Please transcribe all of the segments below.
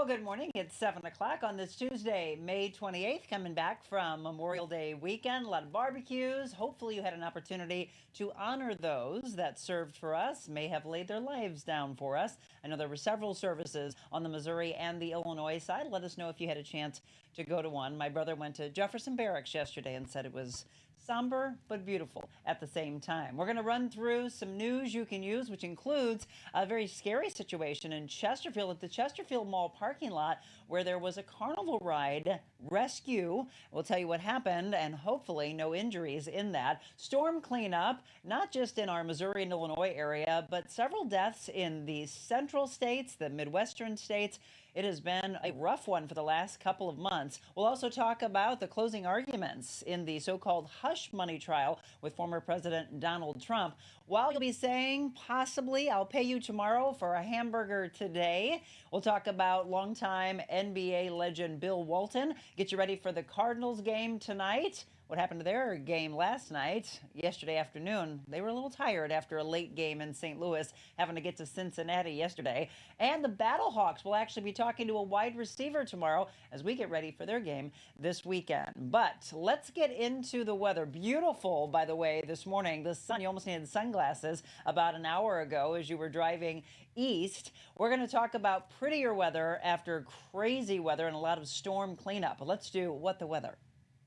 Well, good morning. It's 7 o'clock on this Tuesday, May 28th, coming back from Memorial Day weekend. A lot of barbecues. Hopefully, you had an opportunity to honor those that served for us, may have laid their lives down for us. I know there were several services on the Missouri and the Illinois side. Let us know if you had a chance to go to one. My brother went to Jefferson Barracks yesterday and said it was somber but beautiful at the same time. We're going to run through some news you can use, which includes a very scary situation in Chesterfield at the Chesterfield Mall parking lot where there was a carnival ride rescue. We'll tell you what happened and hopefully no injuries in that. Storm cleanup, not just in our Missouri and Illinois area, but several deaths in the central states, the Midwestern states. It has been a rough one for the last couple of months. We'll also talk about the closing arguments in the so-called hush money trial with former President Donald Trump. While you'll be saying, possibly, I'll pay you tomorrow for a hamburger today, we'll talk about longtime NBA legend Bill Walton. Get you ready for the Cardinals game tonight. What happened to their game last night, yesterday afternoon? They were a little tired after a late game in St. Louis, having to get to Cincinnati yesterday. And the Battlehawks will actually be talking to a wide receiver tomorrow as we get ready for their game this weekend. But let's get into the weather. Beautiful, by the way, this morning. The sun, you almost needed sunglasses about an hour ago as you were driving east. We're going to talk about prettier weather after crazy weather and a lot of storm cleanup. But let's do What the Weather.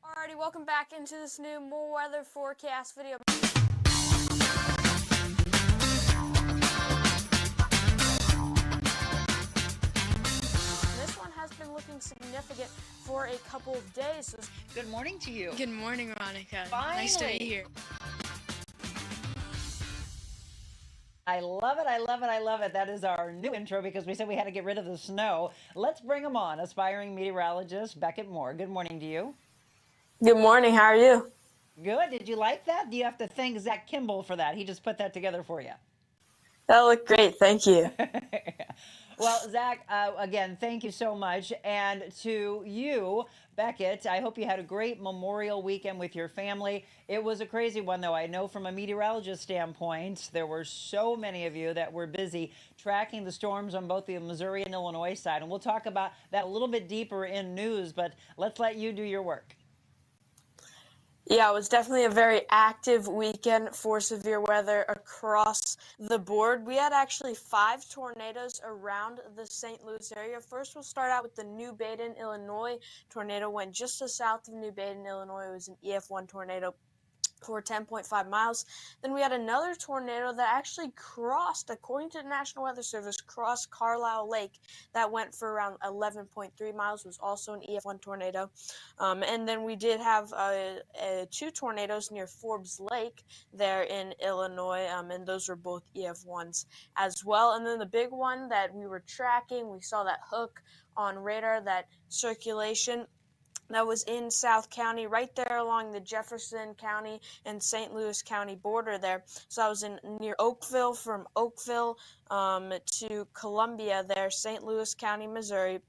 Alrighty, welcome back into this new more weather forecast video. This one has been looking significant for a couple of days. Good morning to you. Good morning, Monica. Finally. Nice to be here. I love it. I love it. I love it. That is our new intro because we said we had to get rid of the snow. Let's bring them on. Aspiring meteorologist Beckett Moore. Good morning to you. Good morning. How are you? Good. Did you like that? You have to thank Zach Kimball for that. He just put that together for you. That looked great. Thank you. Well, Zach, again, thank you so much. And to you, Beckett, I hope you had a great Memorial weekend with your family. It was a crazy one, though. I know from a meteorologist standpoint, there were so many of you that were busy tracking the storms on both the Missouri and Illinois side. And we'll talk about that a little bit deeper in news, but let's let you do your work. Yeah, it was definitely a very active weekend for severe weather across the board. We had actually 5 tornadoes around the St. Louis area. First, we'll start out with the New Baden, Illinois tornado. Went just to the south of New Baden, Illinois. It was an EF1 tornado for 10.5 miles. Then we had another tornado that actually crossed, according to the National Weather Service, crossed Carlisle Lake. That went for around 11.3 miles, was also an EF1 tornado. And then we did have 2 tornadoes near Forbes Lake there in Illinois, and those were both EF1s as well. And then the big one that we were tracking, we saw that hook on radar, that circulation that was in South County, right there along the Jefferson County and St. Louis County border there. So I was near Oakville, from Oakville to Columbia there, St. Louis County, Missouri.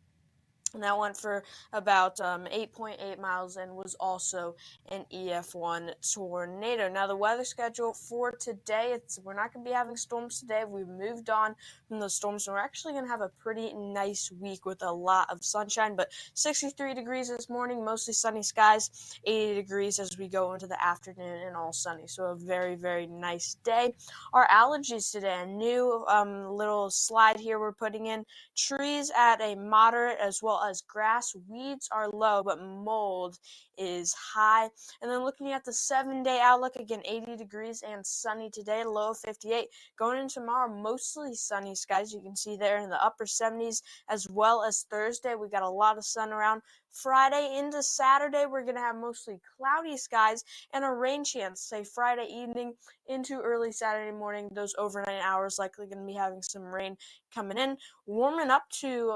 And that went for about 8.8 miles and was also an EF1 tornado. Now, the weather schedule for today, we're not going to be having storms today. We've moved on from those storms, and we're actually going to have a pretty nice week with a lot of sunshine. But 63 degrees this morning, mostly sunny skies, 80 degrees as we go into the afternoon, and all sunny. So a very, very nice day. Our allergies today, a new little slide here we're putting in. Trees at a moderate, as well as grass. Weeds are low, but mold is high. And then looking at the 7-day outlook, again, 80 degrees and sunny today, low of 58. Going into tomorrow, mostly sunny skies. You can see there in the upper 70s, as well as Thursday. We got a lot of sun around. Friday into Saturday, we're going to have mostly cloudy skies and a rain chance, say Friday evening into early Saturday morning. Those overnight hours likely going to be having some rain coming in. Warming up to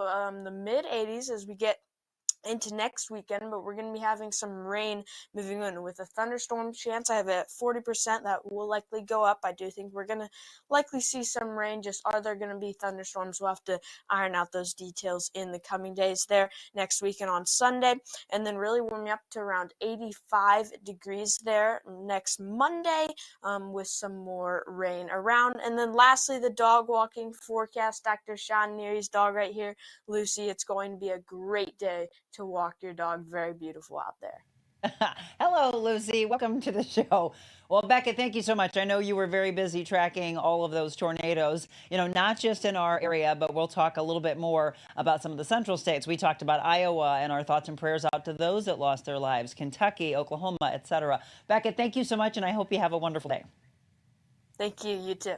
the mid 80s as we get into next weekend, but we're going to be having some rain moving in with a thunderstorm chance. I have it at 40% that will likely go up. I do think we're going to likely see some rain. Just are there going to be thunderstorms? We'll have to iron out those details in the coming days there next weekend on Sunday, and then really warming up to around 85 degrees there next Monday with some more rain around. And then lastly, the dog walking forecast. Dr. Sean Neary's dog right here, Lucy. It's going to be a great day to walk your dog. Very beautiful out there. Hello, Lucy. Welcome to the show. Well, Becca, thank you so much. I know you were very busy tracking all of those tornadoes, not just in our area, but we'll talk a little bit more about some of the central states. We talked about Iowa, and our thoughts and prayers out to those that lost their lives, Kentucky, Oklahoma, etc. Becca, thank you so much, and I hope you have a wonderful day. Thank you. You too.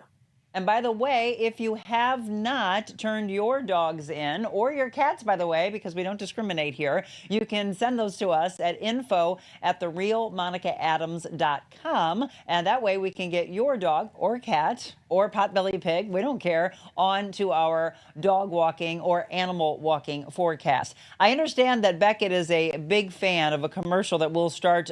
And by the way, if you have not turned your dogs in, or your cats, by the way, because we don't discriminate here, you can send those to us at info@TheRealMonicaAdams.com. And that way we can get your dog or cat or potbelly pig, we don't care, on to our dog walking or animal walking forecast. I understand that Beckett is a big fan of a commercial that will start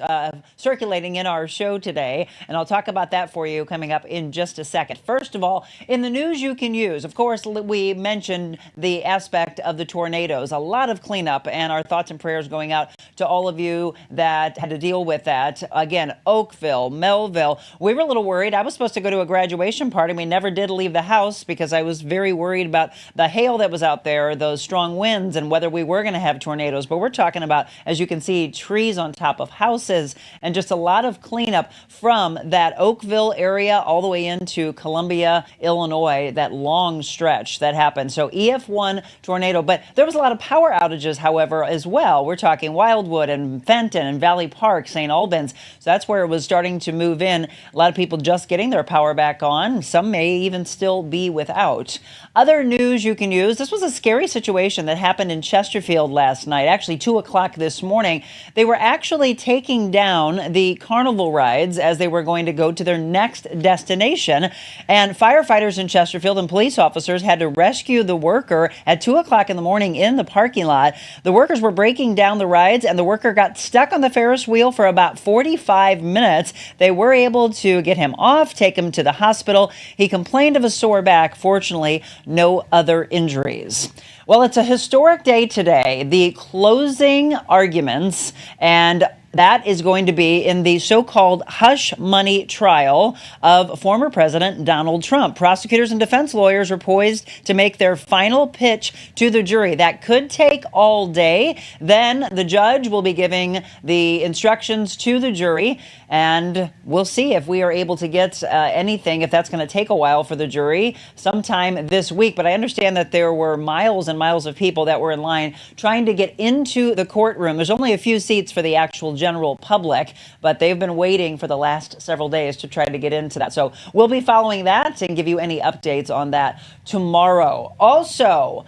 circulating in our show today, and I'll talk about that for you coming up in just a second. First of all, in the news you can use, of course, we mentioned the aspect of the tornadoes, a lot of cleanup, and our thoughts and prayers going out to all of you that had to deal with that. Again, Oakville, Melville, we were a little worried. I was supposed to go to a graduation party. We never did leave the house because I was very worried about the hail that was out there, those strong winds, and whether we were going to have tornadoes. But we're talking about, as you can see, trees on top of houses and just a lot of cleanup from that Oakville area all the way into Columbia, Illinois, that long stretch that happened. So EF1 tornado, but there was a lot of power outages, however, as well. We're talking Wildwood and Fenton and Valley Park, St. Albans. So that's where it was starting to move in. A lot of people just getting their power back on. Some may even still be without. Other news you can use. This was a scary situation that happened in Chesterfield last night, actually 2 o'clock this morning. They were actually taking down the carnival rides as they were going to go to their next destination. And firefighters in Chesterfield and police officers had to rescue the worker at 2 o'clock in the morning in the parking lot. The workers were breaking down the rides, and the worker got stuck on the Ferris wheel for about 45 minutes. They were able to get him off, take him to the hospital. He complained of a sore back. Fortunately, no other injuries. Well, it's a historic day today. The closing arguments, and that is going to be in the so-called hush money trial of former President Donald Trump. Prosecutors and defense lawyers are poised to make their final pitch to the jury. That could take all day. Then the judge will be giving the instructions to the jury, and we'll see if we are able to get anything, if that's going to take a while for the jury sometime this week. But I understand that there were miles and miles of people that were in line trying to get into the courtroom. There's only a few seats for the actual general public, but they've been waiting for the last several days to try to get into that. So we'll be following that and give you any updates on that tomorrow. Also,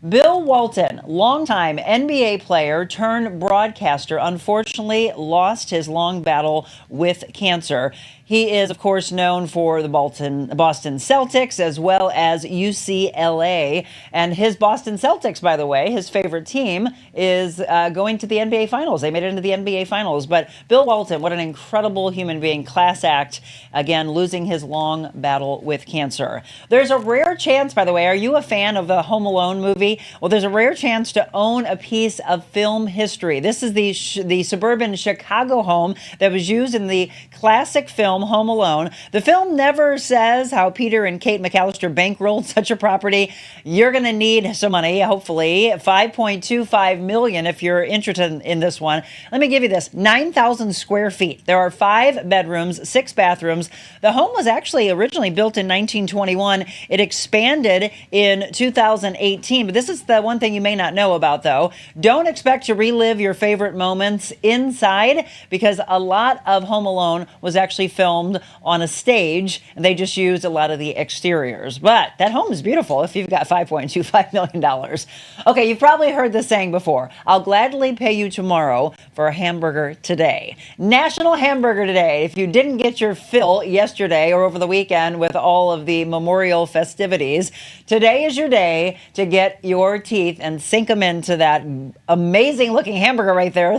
Bill Walton, longtime NBA player turned broadcaster, unfortunately lost his long battle with cancer. He is, of course, known for the Boston Celtics as well as UCLA. And his Boston Celtics, by the way, his favorite team, is going to the NBA Finals. They made it into the NBA Finals. But Bill Walton, what an incredible human being, class act, again, losing his long battle with cancer. There's a rare chance, by the way, are you a fan of the Home Alone movie? Well, there's a rare chance to own a piece of film history. This is the suburban Chicago home that was used in the classic film Home Alone. The film never says how Peter and Kate McAllister bankrolled such a property. You're going to need some money, hopefully. $5.25 million if you're interested in this one. Let me give you this. 9,000 square feet. There are 5 bedrooms, 6 bathrooms. The home was actually originally built in 1921. It expanded in 2018. But this is the one thing you may not know about, though. Don't expect to relive your favorite moments inside, because a lot of Home Alone was actually filmed filmed on a stage, and they just used a lot of the exteriors. But that home is beautiful if you've got $5.25 million. Okay, you've probably heard this saying before. I'll gladly pay you tomorrow for a hamburger today. National Hamburger Day. If you didn't get your fill yesterday or over the weekend with all of the memorial festivities, today is your day to get your teeth and sink them into that amazing looking hamburger right there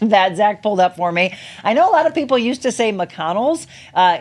that Zach pulled up for me. I know a lot of people used to say McConnell's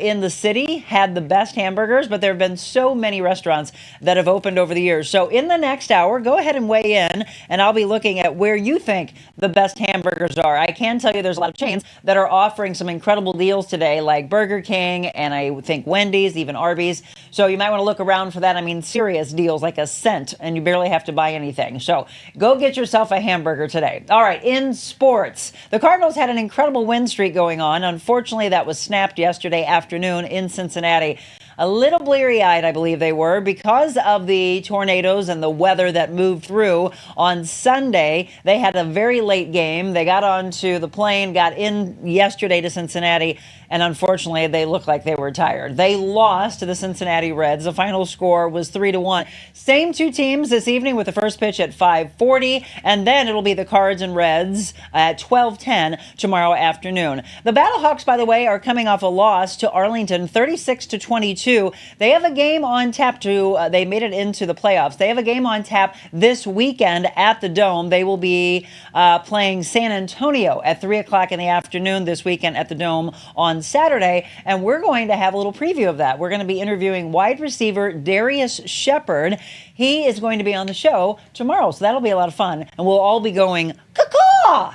in the city had the best hamburgers, but there have been so many restaurants that have opened over the years. So in the next hour, go ahead and weigh in, and I'll be looking at where you think the best hamburgers are. I can tell you there's a lot of chains that are offering some incredible deals today, like Burger King, and I think Wendy's, even Arby's. So you might want to look around for that. I mean, serious deals like a cent, and you barely have to buy anything. So go get yourself a hamburger today. All right, in sports, the Cardinals had an incredible win streak going on. Unfortunately, that was snapped yesterday afternoon in Cincinnati. A little bleary-eyed, I believe they were, because of the tornadoes and the weather that moved through on Sunday. They had a very late game. They got onto the plane, got in yesterday to Cincinnati, and unfortunately, they looked like they were tired. They lost to the Cincinnati Reds. The final score was 3-1. Same two teams this evening with the first pitch at 5:40, and then it'll be the Cards and Reds at 12:10 tomorrow afternoon. The Battlehawks, by the way, are coming off a loss to Arlington, 36-22. They have a game on tap they made it into the playoffs. They have a game on tap this weekend at the Dome. They will be playing San Antonio at 3 o'clock in the afternoon this weekend at the Dome on Saturday, and we're going to have a little preview of that. We're going to be interviewing wide receiver Darius Shepard. He is going to be on the show tomorrow, so that'll be a lot of fun, and we'll all be going, caw-caw!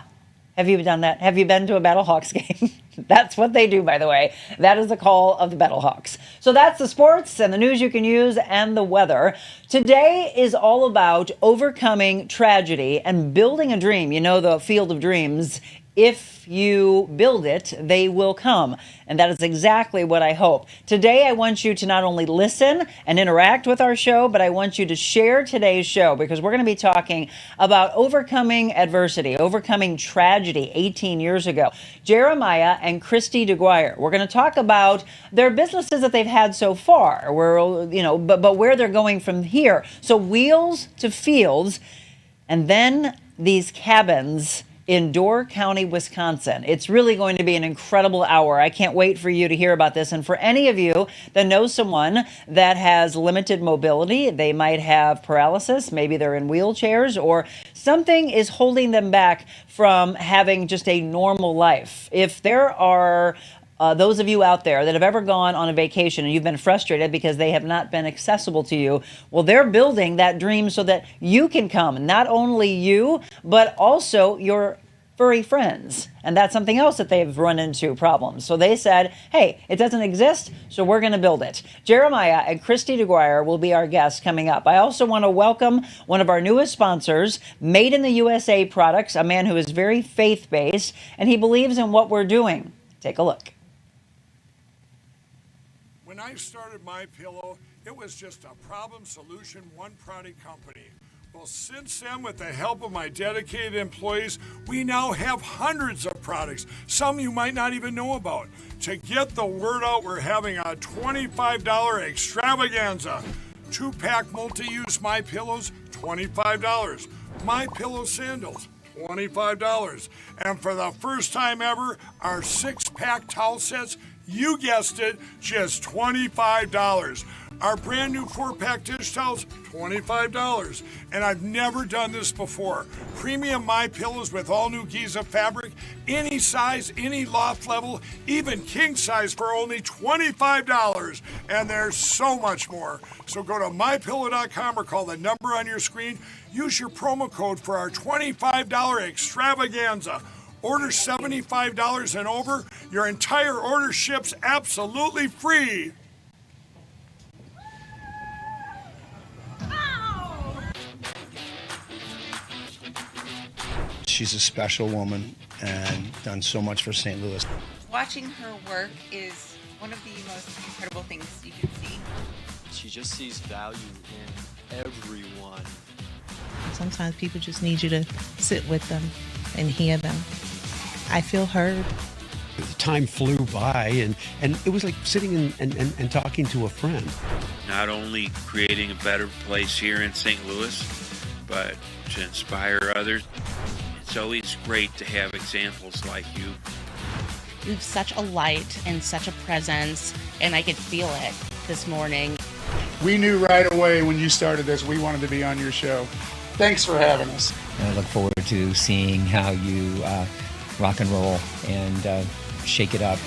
Have you done that? Have you been to a Battlehawks game? That's what they do, by the way. That is the call of the Battlehawks. So that's the sports and the news you can use and the weather. Today is all about overcoming tragedy and building a dream. You know, the field of dreams. If you build it, they will come. And that is exactly what I hope. Today, I want you to not only listen and interact with our show, but I want you to share today's show, because we're going to be talking about overcoming adversity, overcoming tragedy 18 years ago. Jeremiah and Christy DeGuire. We're going to talk about their businesses that they've had so far, but where they're going from here. So wheels to fields, and then these cabins in Door County, Wisconsin. It's really going to be an incredible hour. I can't wait for you to hear about this. And for any of you that know someone that has limited mobility, they might have paralysis, maybe they're in wheelchairs, or something is holding them back from having just a normal life. If there are those of you out there that have ever gone on a vacation and you've been frustrated because they have not been accessible to you, well, they're building that dream so that you can come. Not only you, but also your furry friends. And that's something else that they've run into problems. So they said, hey, it doesn't exist, so we're going to build it. Jeremiah and Christy DeGuire will be our guests coming up. I also want to welcome one of our newest sponsors, Made in the USA Products, a man who is very faith-based, and he believes in what we're doing. Take a look. When I started MyPillow, it was just a problem solution, one product company. Well, since then, with the help of my dedicated employees, we now have hundreds of products, some you might not even know about. To get the word out, we're having a $25 extravaganza. 2-pack multi-use MyPillows, $25. MyPillow sandals, $25. And for the first time ever, our 6-pack towel sets, you guessed it, just $25. Our brand new 4-pack dish towels, $25. And I've never done this before. Premium MyPillows with all new Giza fabric, any size, any loft level, even king size for only $25. And there's so much more. So go to MyPillow.com or call the number on your screen. Use your promo code for our $25 extravaganza. Order $75 and over. Your entire order ships absolutely free. She's a special woman and done so much for St. Louis. Watching her work is one of the most incredible things you can see. She just sees value in everyone. Sometimes people just need you to sit with them and hear them. I feel heard. The time flew by, and it was like sitting and talking to a friend. Not only creating a better place here in St. Louis, but to inspire others. It's always great to have examples like you. You have such a light and such a presence, and I could feel it this morning. We knew right away when you started this, we wanted to be on your show. Thanks for having us. I look forward to seeing how you rock and roll and shake it up.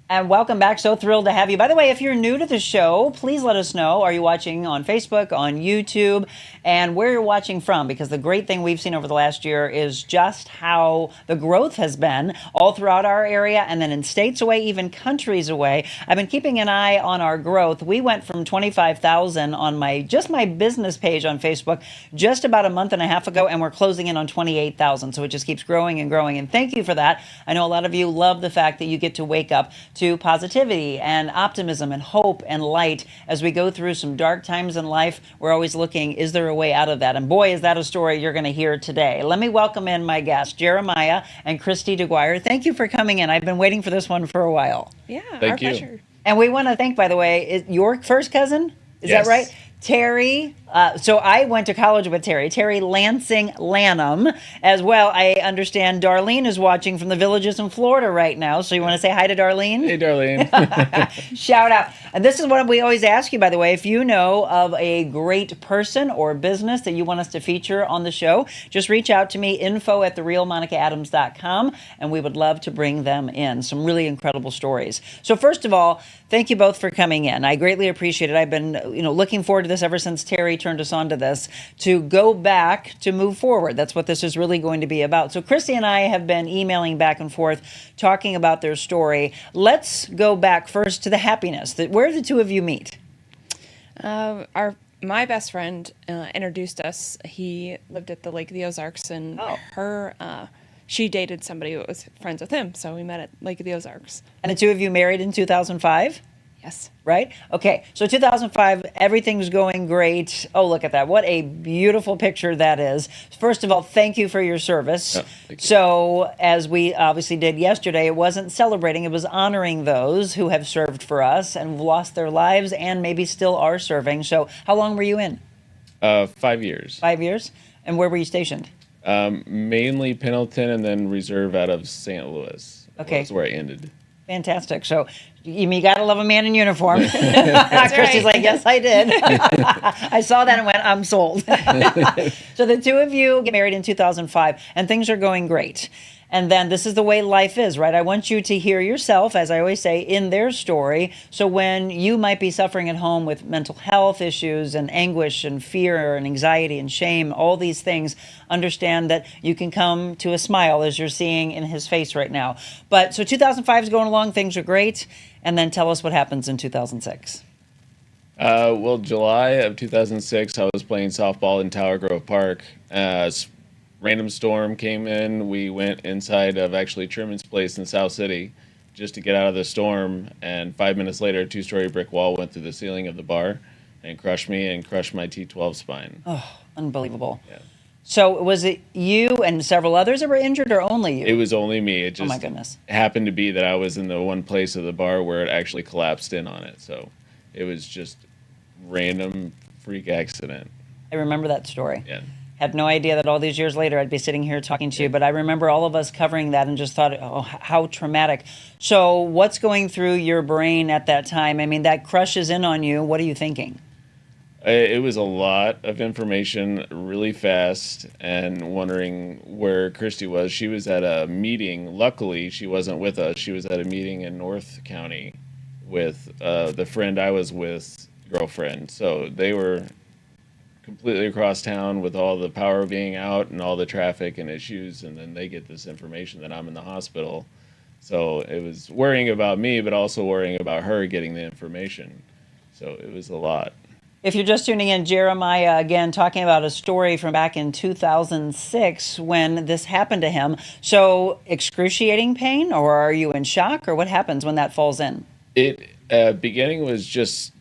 And welcome back. So thrilled to have you. By the way, if you're new to the show, please let us know. Are you watching on Facebook, on YouTube, and where you're watching from? Because the great thing we've seen over the last year is just how the growth has been all throughout our area and then in states away, even countries away. I've been keeping an eye on our growth. We went from 25,000 on my business page on Facebook just about a month and a half ago, and we're closing in on 28,000. So it just keeps growing and growing. And thank you for that. I know a lot of you love the fact that you get to wake up to positivity and optimism and hope and light as we go through some dark times in life. We're always looking, is there a way out of that? And boy, is that a story you're going to hear today. Let me welcome in my guests, Jeremiah and Christy DeGuire. Thank you for coming in. I've been waiting for this one for a while. Yeah, Thank our you. pleasure. And we want to thank, by the way, is your first cousin? Is Yes. that right? Terry. So I went to college with Terry Lansing Lanham as well. I understand Darlene is watching from the Villages in Florida right now. So you want to say hi to Darlene? Hey, Darlene. Shout out. And this is what we always ask you, by the way. If you know of a great person or business that you want us to feature on the show, just reach out to me, info@TheRealMonicaAdams.com, and we would love to bring them in. Some really incredible stories. So first of all, thank you both for coming in. I greatly appreciate it. I've been looking forward to this ever since Terry turned us on to this, to go back, to move forward. That's what this is really going to be about. So Christy and I have been emailing back and forth, talking about their story. Let's go back first to the happiness. Where did the two of you meet? My best friend introduced us. He lived at the Lake of the Ozarks, and she dated somebody who was friends with him, so we met at Lake of the Ozarks. And the two of you married in 2005? Yes. Right? Okay. So 2005, everything's going great. Oh, look at that. What a beautiful picture that is. First of all, thank you for your service. Yeah, thank you. So as we obviously did yesterday, it wasn't celebrating, it was honoring those who have served for us and lost their lives and maybe still are serving. So how long were you in? 5 years. 5 years? And where were you stationed? Mainly Pendleton and then reserve out of St. Louis. Okay. That's where I ended. Fantastic. So you gotta love a man in uniform. That's Christy's right. like, yes, I did. I saw that and went, I'm sold. So the two of you get married in 2005 and things are going great. And then this is the way life is, right? I want you to hear yourself, as I always say, in their story. So when you might be suffering at home with mental health issues and anguish and fear and anxiety and shame, all these things, understand that you can come to a smile as you're seeing in his face right now. But so 2005 is going along, things are great. And then tell us what happens in 2006. Well, July of 2006, I was playing softball in Tower Grove Park. Random storm came in. We went inside of actually Truman's place in South City just to get out of the storm. And 5 minutes later, a 2-story brick wall went through the ceiling of the bar and crushed me and crushed my T12 spine. Oh, unbelievable. Yeah. So was it you and several others that were injured or only you? It was only me. It just my goodness. happened to be that I was in the one place of the bar where it actually collapsed in on it. So it was just random freak accident. I remember that story. Yeah. Had no idea that all these years later I'd be sitting here talking to you, but I remember all of us covering that and just thought, oh, how traumatic. So what's going through your brain at that time? I mean, that crushes in on you. What are you thinking? It was a lot of information really fast and wondering where Christy was. She was at a meeting. Luckily, she wasn't with us. She was at a meeting in North County with the friend I was with, girlfriend. So they were completely across town with all the power being out and all the traffic and issues, and then they get this information that I'm in the hospital. So it was worrying about me, but also worrying about her getting the information. So it was a lot. If you're just tuning in, Jeremiah, again, talking about a story from back in 2006 when this happened to him. So excruciating pain, or are you in shock, or what happens when that falls in? It beginning was just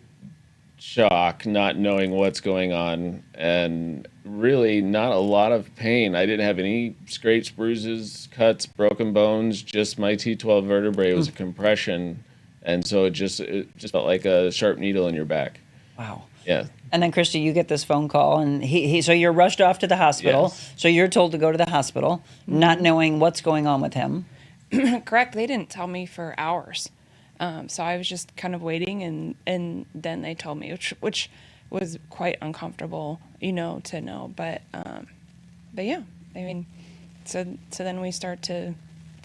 shock, not knowing what's going on, and really not a lot of pain. I didn't have any scrapes, bruises, cuts, broken bones, just my T12 vertebrae was a compression, and so it just felt like a sharp needle in your back. Wow. Yeah. And then, Christy, you get this phone call, and so you're rushed off to the hospital. Yes. So you're told to go to the hospital, not knowing what's going on with him. Correct. They didn't tell me for hours. So I was just kind of waiting, and then they told me, which was quite uncomfortable, to know. But yeah, I mean, so then we start to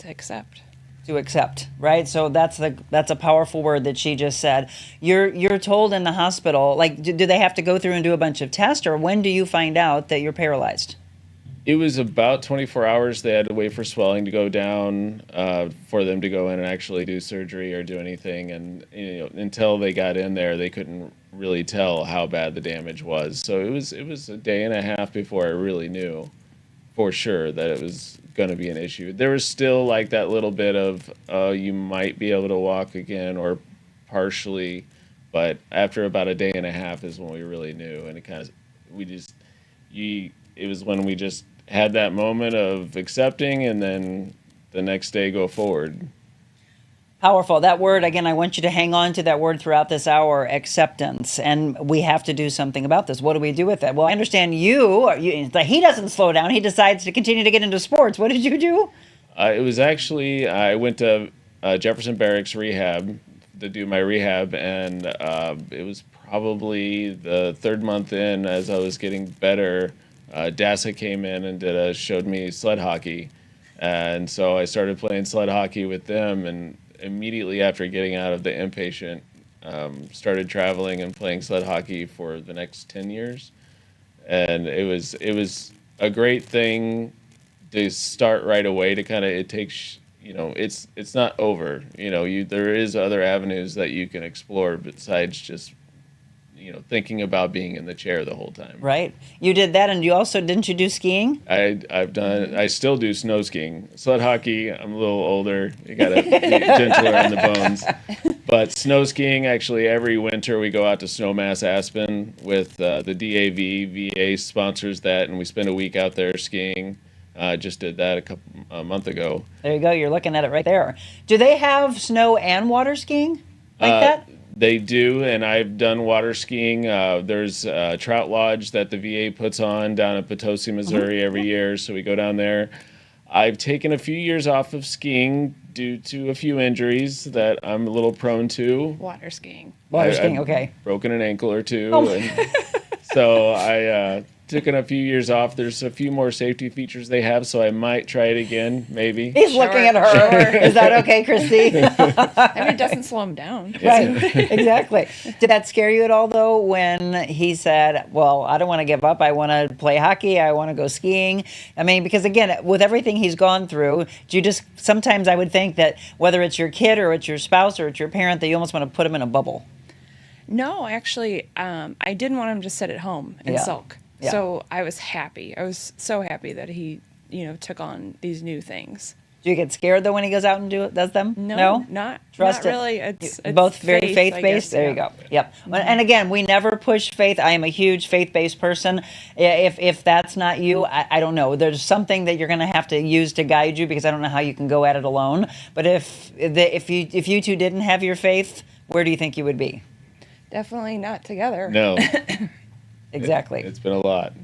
accept. To accept, right? So that's a powerful word that she just said. You're told in the hospital, like, do they have to go through and do a bunch of tests, or when do you find out that you're paralyzed? It was about 24 hours. They had to wait for swelling to go down for them to go in and actually do surgery or do anything. And until they got in there, they couldn't really tell how bad the damage was. So it was a day and a half before I really knew for sure that it was going to be an issue. There was still like that little bit of you might be able to walk again or partially, but after about a day and a half is when we really knew. And it was when we just had that moment of accepting, and then the next day go forward. Powerful. That word, again, I want you to hang on to that word throughout this hour, acceptance. And we have to do something about this. What do we do with it? Well, I understand he doesn't slow down. He decides to continue to get into sports. What did you do? It was actually, I went to Jefferson Barracks rehab to do my rehab, and it was probably the third month in as I was getting better. DASA came in and showed me sled hockey. And so I started playing sled hockey with them, and immediately after getting out of the inpatient, started traveling and playing sled hockey for the next 10 years. And it was a great thing to start right away to kind of, it takes, it's not over. There is other avenues that you can explore besides just thinking about being in the chair the whole time. Right. You did that, and didn't you do skiing? I still do snow skiing. Sled hockey, I'm a little older. You got to be gentler on the bones. But snow skiing, actually, every winter we go out to Snowmass Aspen with the DAV. VA sponsors that, and we spend a week out there skiing. Just did that a month ago. There you go. You're looking at it right there. Do they have snow and water skiing like that? They do, and I've done water skiing. There's a trout lodge that the VA puts on down in Potosi, Missouri every year, so we go down there. I've taken a few years off of skiing due to a few injuries that I'm a little prone to. Water skiing. Okay. I've broken an ankle or two. Oh. And so I taken a few years off. There's a few more safety features they have, so I might try it again, maybe. He's looking at her. Is that okay, Christy? I mean, it doesn't slow him down. Right, exactly. Did that scare you at all, though, when he said, well, I don't want to give up. I want to play hockey. I want to go skiing. I mean, because, again, with everything he's gone through, sometimes I would think that whether it's your kid or it's your spouse or it's your parent, that you almost want to put him in a bubble. No, actually, I didn't want him to sit at home and sulk. Yeah. So I was happy. I was so happy that he, took on these new things. Do you get scared though when he goes out and does them? No, not really. It's both very faith-based. There you go. Yep. Mm-hmm. And again, we never push faith. I am a huge faith-based person. If that's not you, I don't know. There's something that you're going to have to use to guide you, because I don't know how you can go at it alone. But if you two didn't have your faith, where do you think you would be? Definitely not together. No. Exactly. It's been a lot.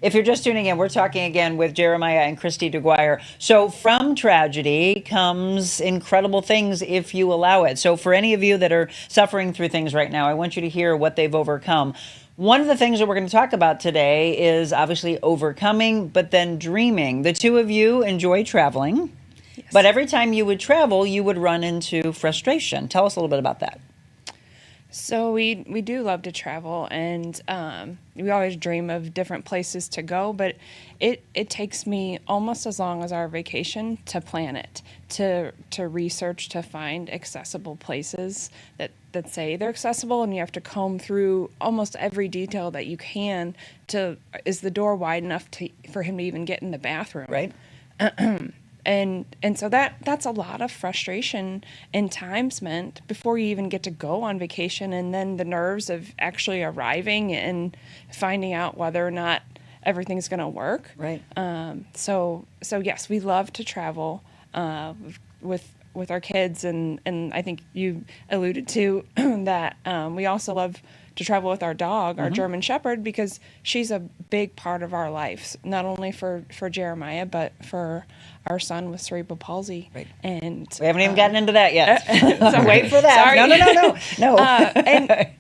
If you're just tuning in, we're talking again with Jeremiah and Christy DeGuire. So from tragedy comes incredible things if you allow it. So for any of you that are suffering through things right now, I want you to hear what they've overcome. One of the things that we're going to talk about today is obviously overcoming, but then dreaming. The two of you enjoy traveling, yes. But every time you would travel, you would run into frustration. Tell us a little bit about that. So we do love to travel, and we always dream of different places to go, but it takes me almost as long as our vacation to plan it, to research, to find accessible places that say they're accessible, and you have to comb through almost every detail that you can is the door wide enough for him to even get in the bathroom? Right. and so that's a lot of frustration and time spent before you even get to go on vacation, and then the nerves of actually arriving and finding out whether or not everything's going to work. Right. So yes, we love to travel with our kids, and I think you alluded to that. We also love to travel with our dog, our German Shepherd, because she's a big part of our lives, not only for Jeremiah, but for our son with cerebral palsy. Right. And we haven't even gotten into that yet. Sorry. Wait for that. Sorry. No.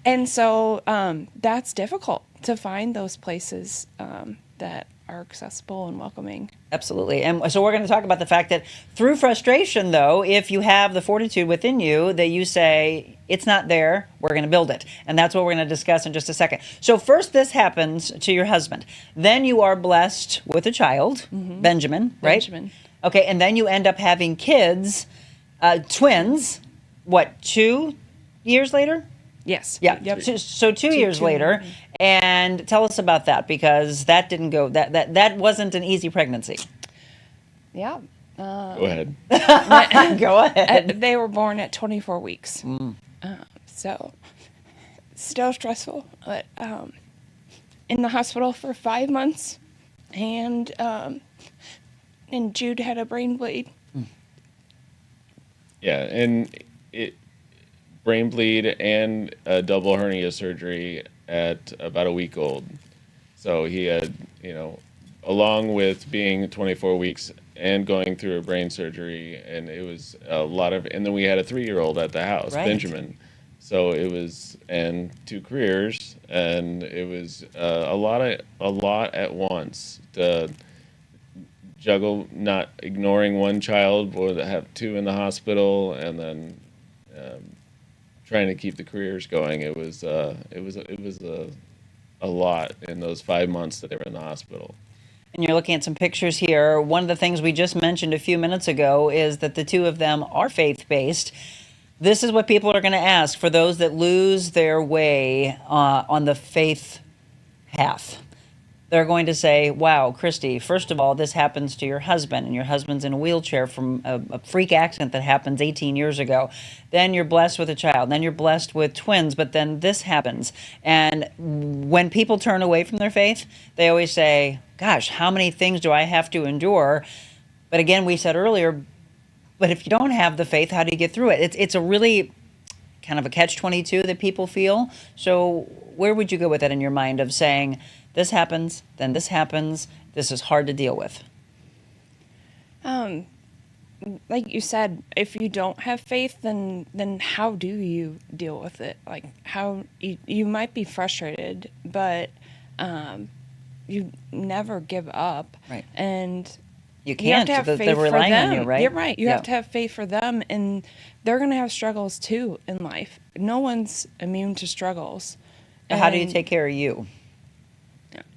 And so that's difficult to find those places that are accessible and welcoming. Absolutely. And so we're going to talk about the fact that through frustration, though, if you have the fortitude within you that you say, it's not there, we're going to build it. And that's what we're going to discuss in just a second. So first this happens to your husband. Then you are blessed with a child, Benjamin, right? Benjamin. Okay, and then you end up having kids, twins, 2 years later? Yes. Yeah. Yep. So 2 years later, and tell us about that, because that didn't go. That wasn't an easy pregnancy. Yeah. Go ahead. Go ahead. They were born at 24 weeks. So still stressful, but in the hospital for 5 months, and Jude had a brain bleed. Yeah, and brain bleed and a double hernia surgery at about a week old. So he had, along with being 24 weeks and going through a brain surgery, and it was a lot of, and then we had a 3-year-old at the house, Right. Benjamin. So it was, and 2 careers, and it was a lot at once to juggle, not ignoring one child, or to have 2 in the hospital, and then trying to keep the careers going. It was a lot in those 5 months that they were in the hospital. And you're looking at some pictures here. One of the things we just mentioned a few minutes ago is that the 2 of them are faith-based. This is what people are going to ask for those that lose their way on the faith path. They're going to say, wow, Christy, first of all, this happens to your husband, and your husband's in a wheelchair from a freak accident that happens 18 years ago. Then you're blessed with a child. Then you're blessed with twins, but then this happens. And when people turn away from their faith, they always say, gosh, how many things do I have to endure? But again, we said earlier, but if you don't have the faith, how do you get through it? It's a really kind of a catch-22 that people feel. So where would you go with that in your mind of saying, this happens, then this happens, this is hard to deal with? Like you said, if you don't have faith, then how do you deal with it? Like, how you might be frustrated, but you never give up. Right. And you have can't. to have faith They're relying for them. on you, right? You're right. You have to have faith for them, and they're going to have struggles too in life. No one's immune to struggles. How do you take care of you?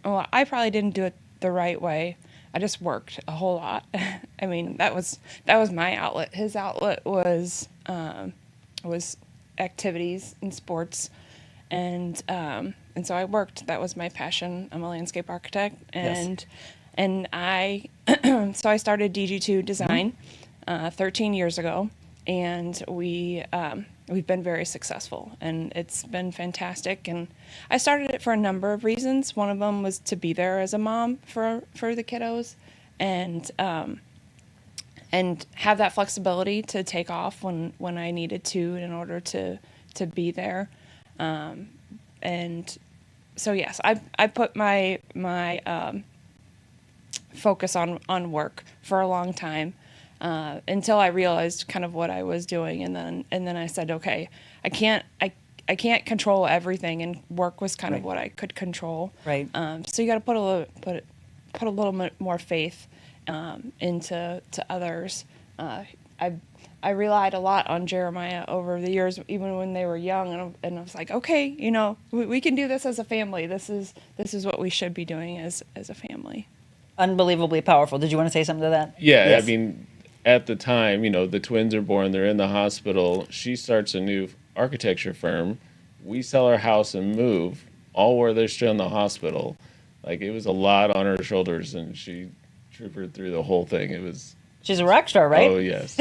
Well, I probably didn't do it the right way. I just worked a whole lot. I mean, that was my outlet. His outlet was activities and sports, and so I worked. That was my passion. I'm a landscape architect, and I so I started DG2 Design 13 years ago, and we've been very successful, and it's been fantastic. And I started it for a number of reasons. One of them was to be there as a mom for the kiddos, and have that flexibility to take off when I needed to in order to be there. And so yes, I put my focus on work for a long time. Until I realized kind of what I was doing, and then I said, okay, I can't control everything, and work was kind of what I could control. Right. So you got to put a little bit more faith into others. I relied a lot on Jeremiah over the years, even when they were young, and I was like, okay, we can do this as a family. This is what we should be doing as a family. Unbelievably powerful. Did you want to say something to that? Yeah, Yes. I mean, at the time, the twins are born, they're in the hospital. She starts a new architecture firm. We sell our house and move, all while they're still in the hospital. Like, it was a lot on her shoulders, and she troopered through the whole thing. It was She's a rock star, right? Oh, yes.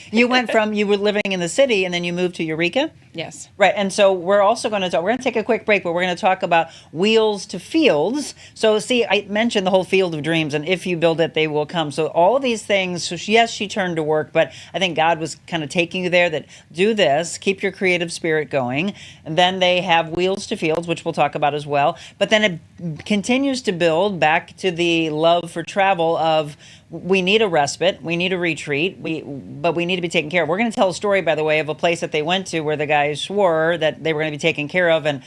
You were living in the city and then you moved to Eureka? Yes. Right. And so we're going to take a quick break, but we're going to talk about Wheels to Fields. So see, I mentioned the whole field of dreams, and if you build it, they will come. So all of these things, so yes, she turned to work, but I think God was kind of taking you there that do this, keep your creative spirit going. And then they have Wheels to Fields, which we'll talk about as well. But then it continues to build back to the love for travel of we need a respite, we need a retreat, but we need to be taken care of. We're going to tell a story, by the way, of a place that they went to where the guys swore that they were going to be taken care of, and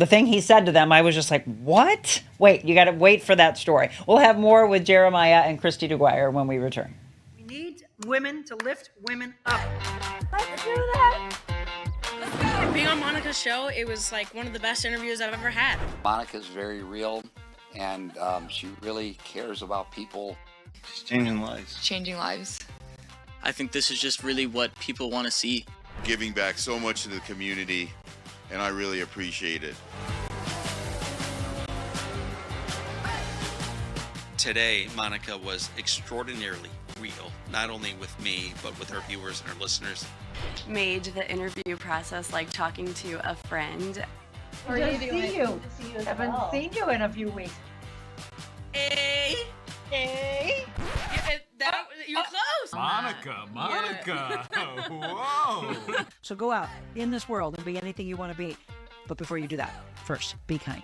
the thing he said to them, I was just like, what? Wait, you got to wait for that story. We'll have more with Jeremiah and Christy DeGuire when we return. We need women to lift women up. Let's do that. Being on Monica's show, it was like one of the best interviews I've ever had. Monica's very real, and she really cares about people. She's changing lives. Changing lives. I think this is just really what people want to see. Giving back so much to the community, and I really appreciate it. Today, Monica was extraordinarily real, not only with me, but with our viewers and our listeners. Made the interview process like talking to a friend. Good to see you. Haven't seen you in a few weeks. Hey. You're close. Monica. Whoa. So go out in this world and be anything you want to be. But before you do that, first, be kind.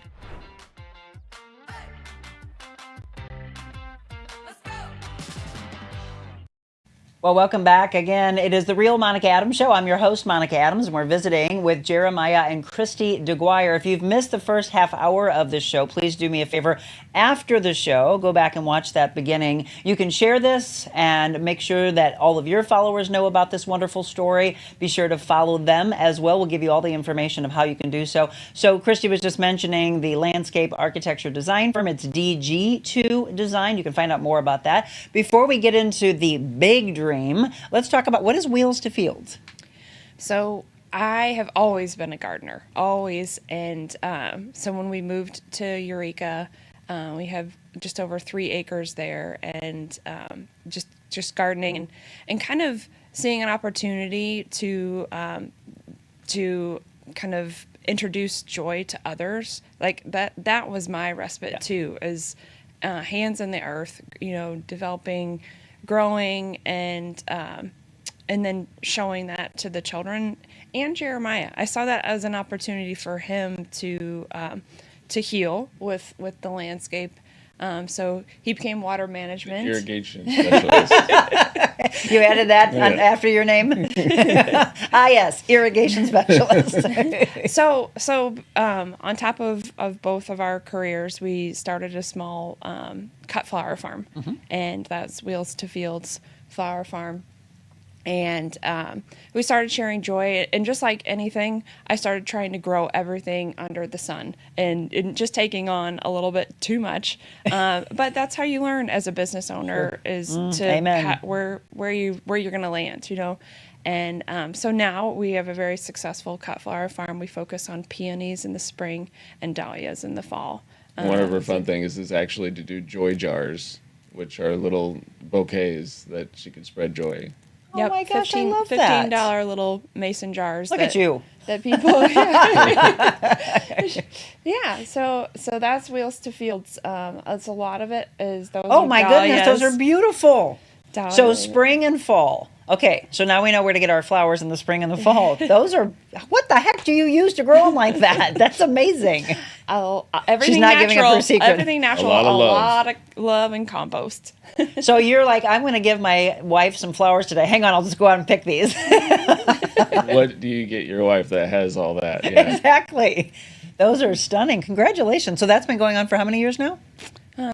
Well, welcome back again. It is the Real Monica Adams Show. I'm your host, Monica Adams, and we're visiting with Jeremiah and Christy DeGuire. If you've missed the first half hour of this show, please do me a favor. After the show, go back and watch that beginning. You can share this and make sure that all of your followers know about this wonderful story. Be sure to follow them as well. We'll give you all the information of how you can do so. So Christy was just mentioning the landscape architecture design firm. It's DG2 Design. You can find out more about that. Before we get into the big dream, let's talk about what is Wheels to Fields. So I have always been a gardener, always. And so when we moved to Eureka, we have just over 3 acres there, and just gardening and kind of seeing an opportunity to kind of introduce joy to others. Like that was my respite too, is hands in the earth, developing, growing, and then showing that to the children and Jeremiah. I saw that as an opportunity for him to heal with the landscape. So he became water management. Irrigation specialist. You added that after your name? Yes, irrigation specialist. So on top of both of our careers, we started a small cut flower farm, and that's Wheels to Fields Flower Farm. And we started sharing joy, and just like anything, I started trying to grow everything under the sun, and just taking on a little bit too much. But that's how you learn as a business owner, is to where you're going to land, And so now we have a very successful cut flower farm. We focus on peonies in the spring and dahlias in the fall. One of our fun things is actually to do joy jars, which are little bouquets that she can spread joy. Yep, oh my gosh, I love that. $15 little mason jars. Look at you. That people. Yeah. So that's Wheels to Fields. It's a lot of it is those. Oh my dahlias. goodness, those are beautiful. Dahlias. So spring and fall. Okay, so now we know where to get our flowers in the spring and the fall. Those are, what the heck do you use to grow them like that? That's amazing. Everything She's not natural, giving up her secret. Everything natural, a lot of love and compost. So you're like, I'm going to give my wife some flowers today. Hang on, I'll just go out and pick these. What do you get your wife that has all that? Yeah. Exactly. Those are stunning. Congratulations. So that's been going on for how many years now?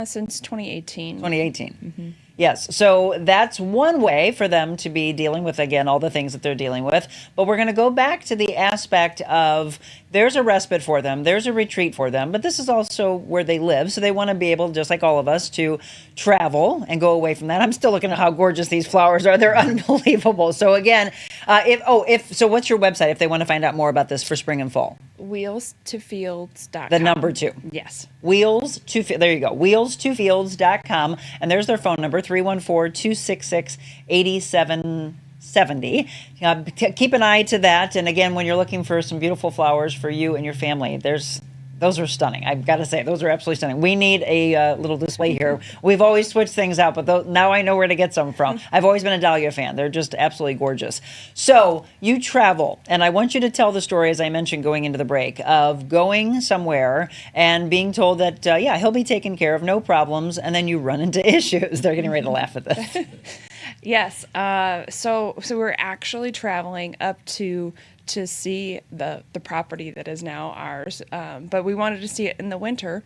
Since 2018. 2018. Mm-hmm. Yes. So that's one way for them to be dealing with, again, all the things that they're dealing with. But we're going to go back to the aspect of there's a respite for them. There's a retreat for them. But this is also where they live. So they want to be able, just like all of us, to travel and go away from that. I'm still looking at how gorgeous these flowers are. They're unbelievable. So again, so what's your website if they want to find out more about this for spring and fall? wheels2fields.com. The number 2. Yes. There you go. Wheels2fields.com. And there's their phone number, 314-266-8770. Keep an eye to that. And again, when you're looking for some beautiful flowers for you and your family, those are stunning. I've got to say, those are absolutely stunning. We need a little display here. We've always switched things out, but now I know where to get some from. I've always been a dahlia fan. They're just absolutely gorgeous. So you travel, and I want you to tell the story, as I mentioned going into the break, of going somewhere and being told that, he'll be taken care of, no problems, and then you run into issues. They're getting ready to laugh at this. Yes. So we're actually traveling up to see the property that is now ours, but we wanted to see it in the winter.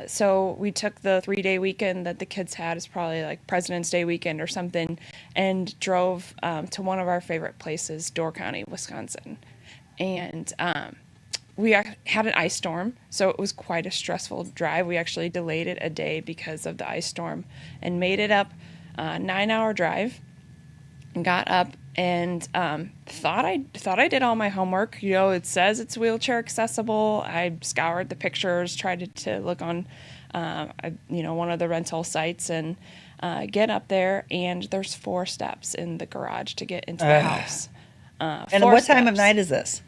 So we took the 3-day weekend that the kids had, is probably like President's Day weekend or something, and drove to one of our favorite places, Door County, Wisconsin. And we had an ice storm, so it was quite a stressful drive. We actually delayed it a day because of the ice storm and made it up a 9-hour drive and got up and thought I did all my homework. It says it's wheelchair accessible. I scoured the pictures, tried to look on, one of the rental sites, and get up there, and there's 4 steps in the garage to get into the house. And what time of night is this?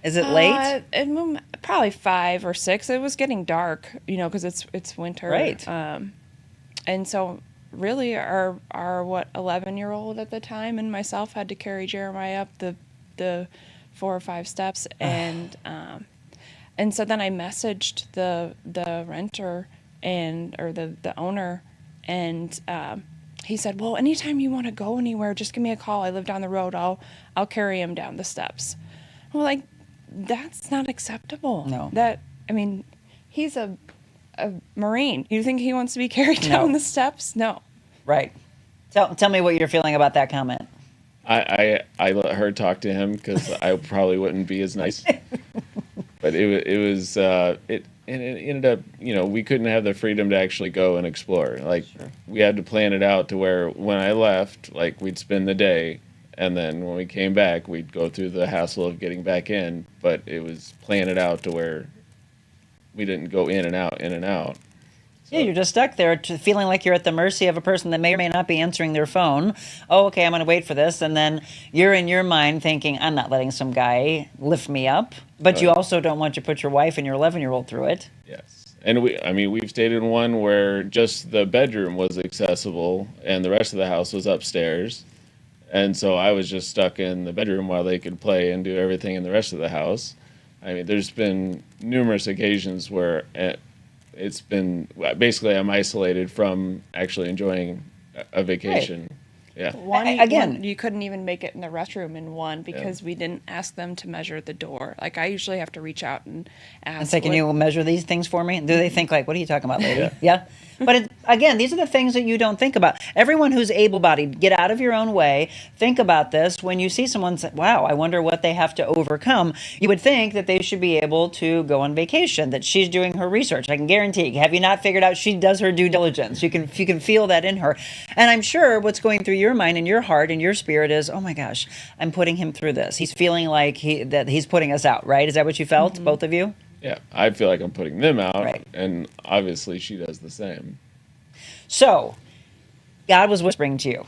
Is it late? Probably 5 or 6. It was getting dark, because it's winter. Right. And so really our 11-year-old at the time and myself had to carry Jeremiah up the 4 or 5 steps, and so then I messaged the renter or the owner, and he said, well, anytime you want to go anywhere, just give me a call. I live down the road. I'll carry him down the steps. I'm like, that's not acceptable. No. He's a Marine. You think he wants to be carried down the steps? No. Right. Tell me what you're feeling about that comment. I let her talk to him because I probably wouldn't be as nice. But it ended up, we couldn't have the freedom to actually go and explore. We had to plan it out to where when I left, we'd spend the day, and then when we came back, we'd go through the hassle of getting back in. But it was plan it out to where we didn't go in and out. Yeah, you're just stuck there feeling like you're at the mercy of a person that may or may not be answering their phone. Oh, okay, I'm going to wait for this. And then you're in your mind thinking, I'm not letting some guy lift me up. But you also don't want to put your wife and your 11-year-old through it. Yes. And we've stayed in one where just the bedroom was accessible and the rest of the house was upstairs. And so I was just stuck in the bedroom while they could play and do everything in the rest of the house. There's been numerous occasions where it's been basically I'm isolated from actually enjoying a vacation. Right. Yeah. One, you couldn't even make it in the restroom in one because we didn't ask them to measure the door. I usually have to reach out and ask. And say, can you measure these things for me? Do they think what are you talking about, lady? Yeah. But again, these are the things that you don't think about. Everyone who's able-bodied, get out of your own way. Think about this. When you see someone say, wow, I wonder what they have to overcome, you would think that they should be able to go on vacation, that she's doing her research. I can guarantee. Have you not figured out she does her due diligence? You can feel that in her. And I'm sure what's going through your mind and your heart and your spirit is, oh my gosh, I'm putting him through this. He's feeling like that he's putting us out, right? Is that what you felt, both of you? Yeah, I feel like I'm putting them out, right. And obviously she does the same. So, God was whispering to you,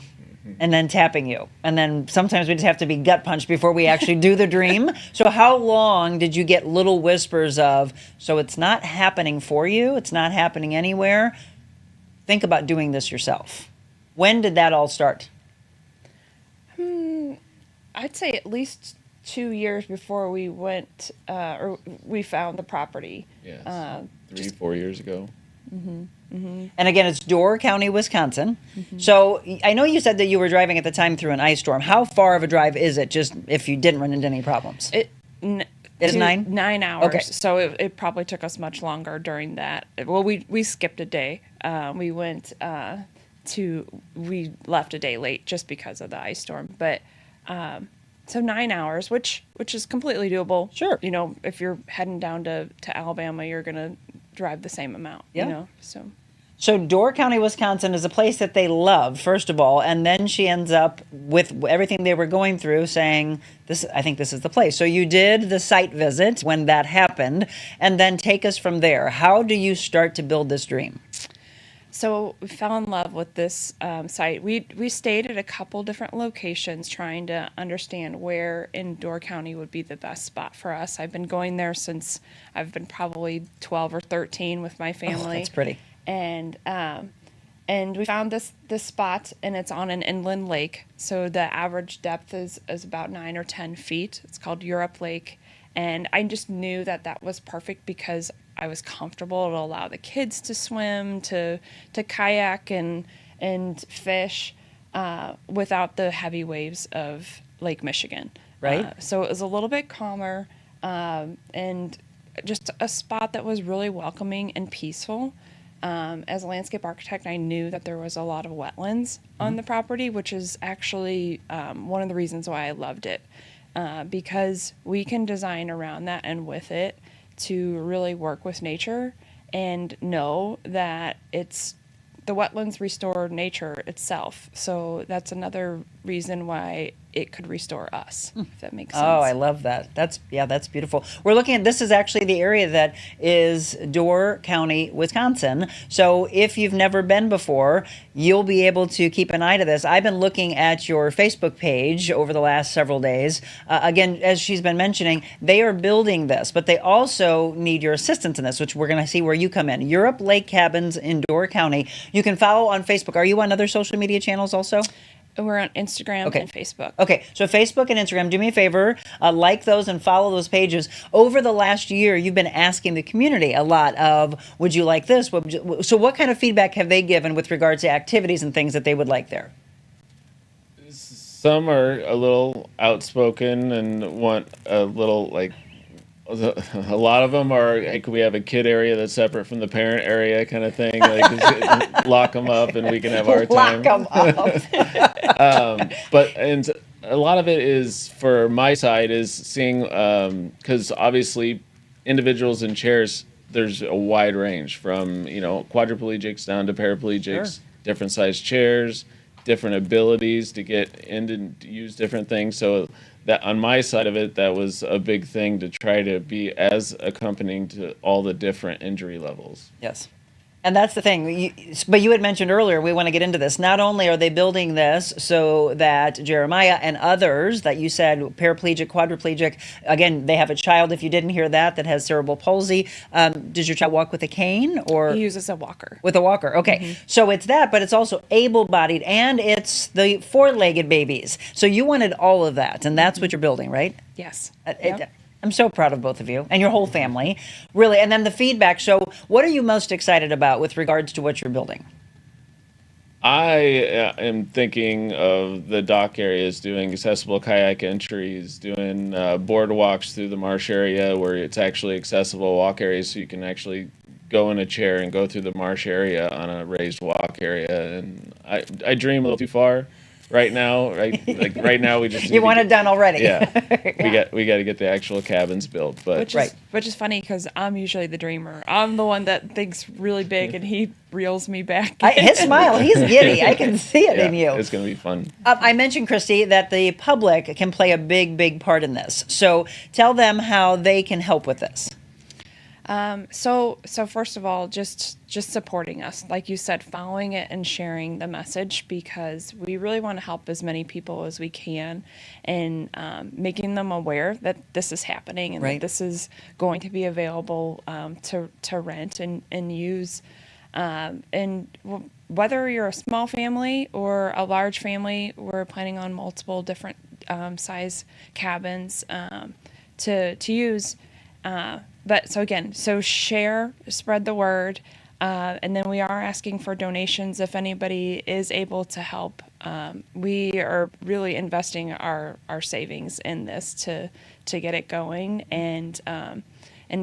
and then tapping you, and then sometimes we just have to be gut punched before we actually do the dream. So how long did you get little whispers of, so it's not happening for you, it's not happening anywhere, think about doing this yourself? When did that all start? I'd say at least 2 years before we went, or we found the property. Yes. 3-4 years ago. Mm-hmm. Mm-hmm. And again, it's Door County, Wisconsin. Mm-hmm. So I know you said that you were driving at the time through an ice storm. How far of a drive is it, just if you didn't run into any problems? It is 9? 9 hours. Okay. So it probably took us much longer during that. Well, we skipped a day. We went we left a day late just because of the ice storm. But so 9 hours, which is completely doable. Sure. If you're heading down to Alabama, you're going to drive the same amount. Yeah. So Door County, Wisconsin is a place that they love, first of all, and then she ends up with everything they were going through saying, I think this is the place. So you did the site visit when that happened, and then take us from there. How do you start to build this dream? So we fell in love with this site. We stayed at a couple different locations trying to understand where in Door County would be the best spot for us. I've been going there since I've been probably 12 or 13 with my family. Oh, that's pretty. And we found this spot, and it's on an inland lake. So the average depth is about 9 or 10 feet. It's called Europe Lake. And I just knew that was perfect because I was comfortable to allow the kids to swim, to kayak and fish without the heavy waves of Lake Michigan. Right. So it was a little bit calmer and just a spot that was really welcoming and peaceful. As a landscape architect, I knew that there was a lot of wetlands on the property, which is actually one of the reasons why I loved it. Because we can design around that and with it to really work with nature and know that the wetlands restore nature itself. So that's another reason why it could restore us, if that makes sense. Oh, I love that. That's beautiful. We're looking at, this is actually the area that is Door County, Wisconsin. So if you've never been before, you'll be able to keep an eye to this. I've been looking at your Facebook page over the last several days. Again, as she's been mentioning, they are building this, but they also need your assistance in this, which we're going to see where you come in. Europe Lake Cabins in Door County. You can follow on Facebook. Are you on other social media channels also? We're on Instagram and Facebook. Okay, so Facebook and Instagram, do me a favor, like those and follow those pages. Over the last year, you've been asking the community a lot of, would you like this? So what kind of feedback have they given with regards to activities and things that they would like there? Some are a little outspoken and want a little, like, a lot of them are, hey, could we have a kid area that's separate from the parent area kind of thing? Like, lock them up and we can have our time. Lock them up. And a lot of it is, for my side, is seeing, because obviously individuals in chairs, there's a wide range from, quadriplegics down to paraplegics, different sized chairs, different abilities to get in and use different things. So that on my side of it, that was a big thing, to try to be as accompanying to all the different injury levels. Yes. And that's the thing. But you had mentioned earlier, we want to get into this. Not only are they building this so that Jeremiah and others that you said, paraplegic, quadriplegic, again, they have a child, if you didn't hear that has cerebral palsy. Does your child walk with a cane? Or he uses a walker. With a walker, okay. Mm-hmm. So it's that, but it's also able-bodied, and it's the four-legged babies. So you wanted all of that, and that's what you're building, right? Yes. Yep. I'm so proud of both of you and your whole family, really. And then the feedback. So what are you most excited about with regards to what you're building? I am thinking of the dock areas, doing accessible kayak entries, doing boardwalks through the marsh area where it's actually accessible walk areas, so you can actually go in a chair and go through the marsh area on a raised walk area. And I dream a little too far. Right now, right now we just you want it done already. Yeah, we got to get the actual cabins built, but which is funny because I'm usually the dreamer. I'm the one that thinks really big, and he reels me back. His smile, he's giddy. I can see it in you. It's going to be fun. I mentioned, Christy, that the public can play a big part in this. So tell them how they can help with this. So first of all, just supporting us, like you said, following it and sharing the message, because we really want to help as many people as we can, and making them aware that this is happening and that this is going to be available to rent and use. And whether you're a small family or a large family, we're planning on multiple different size cabins to use. So share, spread the word, and then we are asking for donations if anybody is able to help. We are really investing our savings in this to get it going, and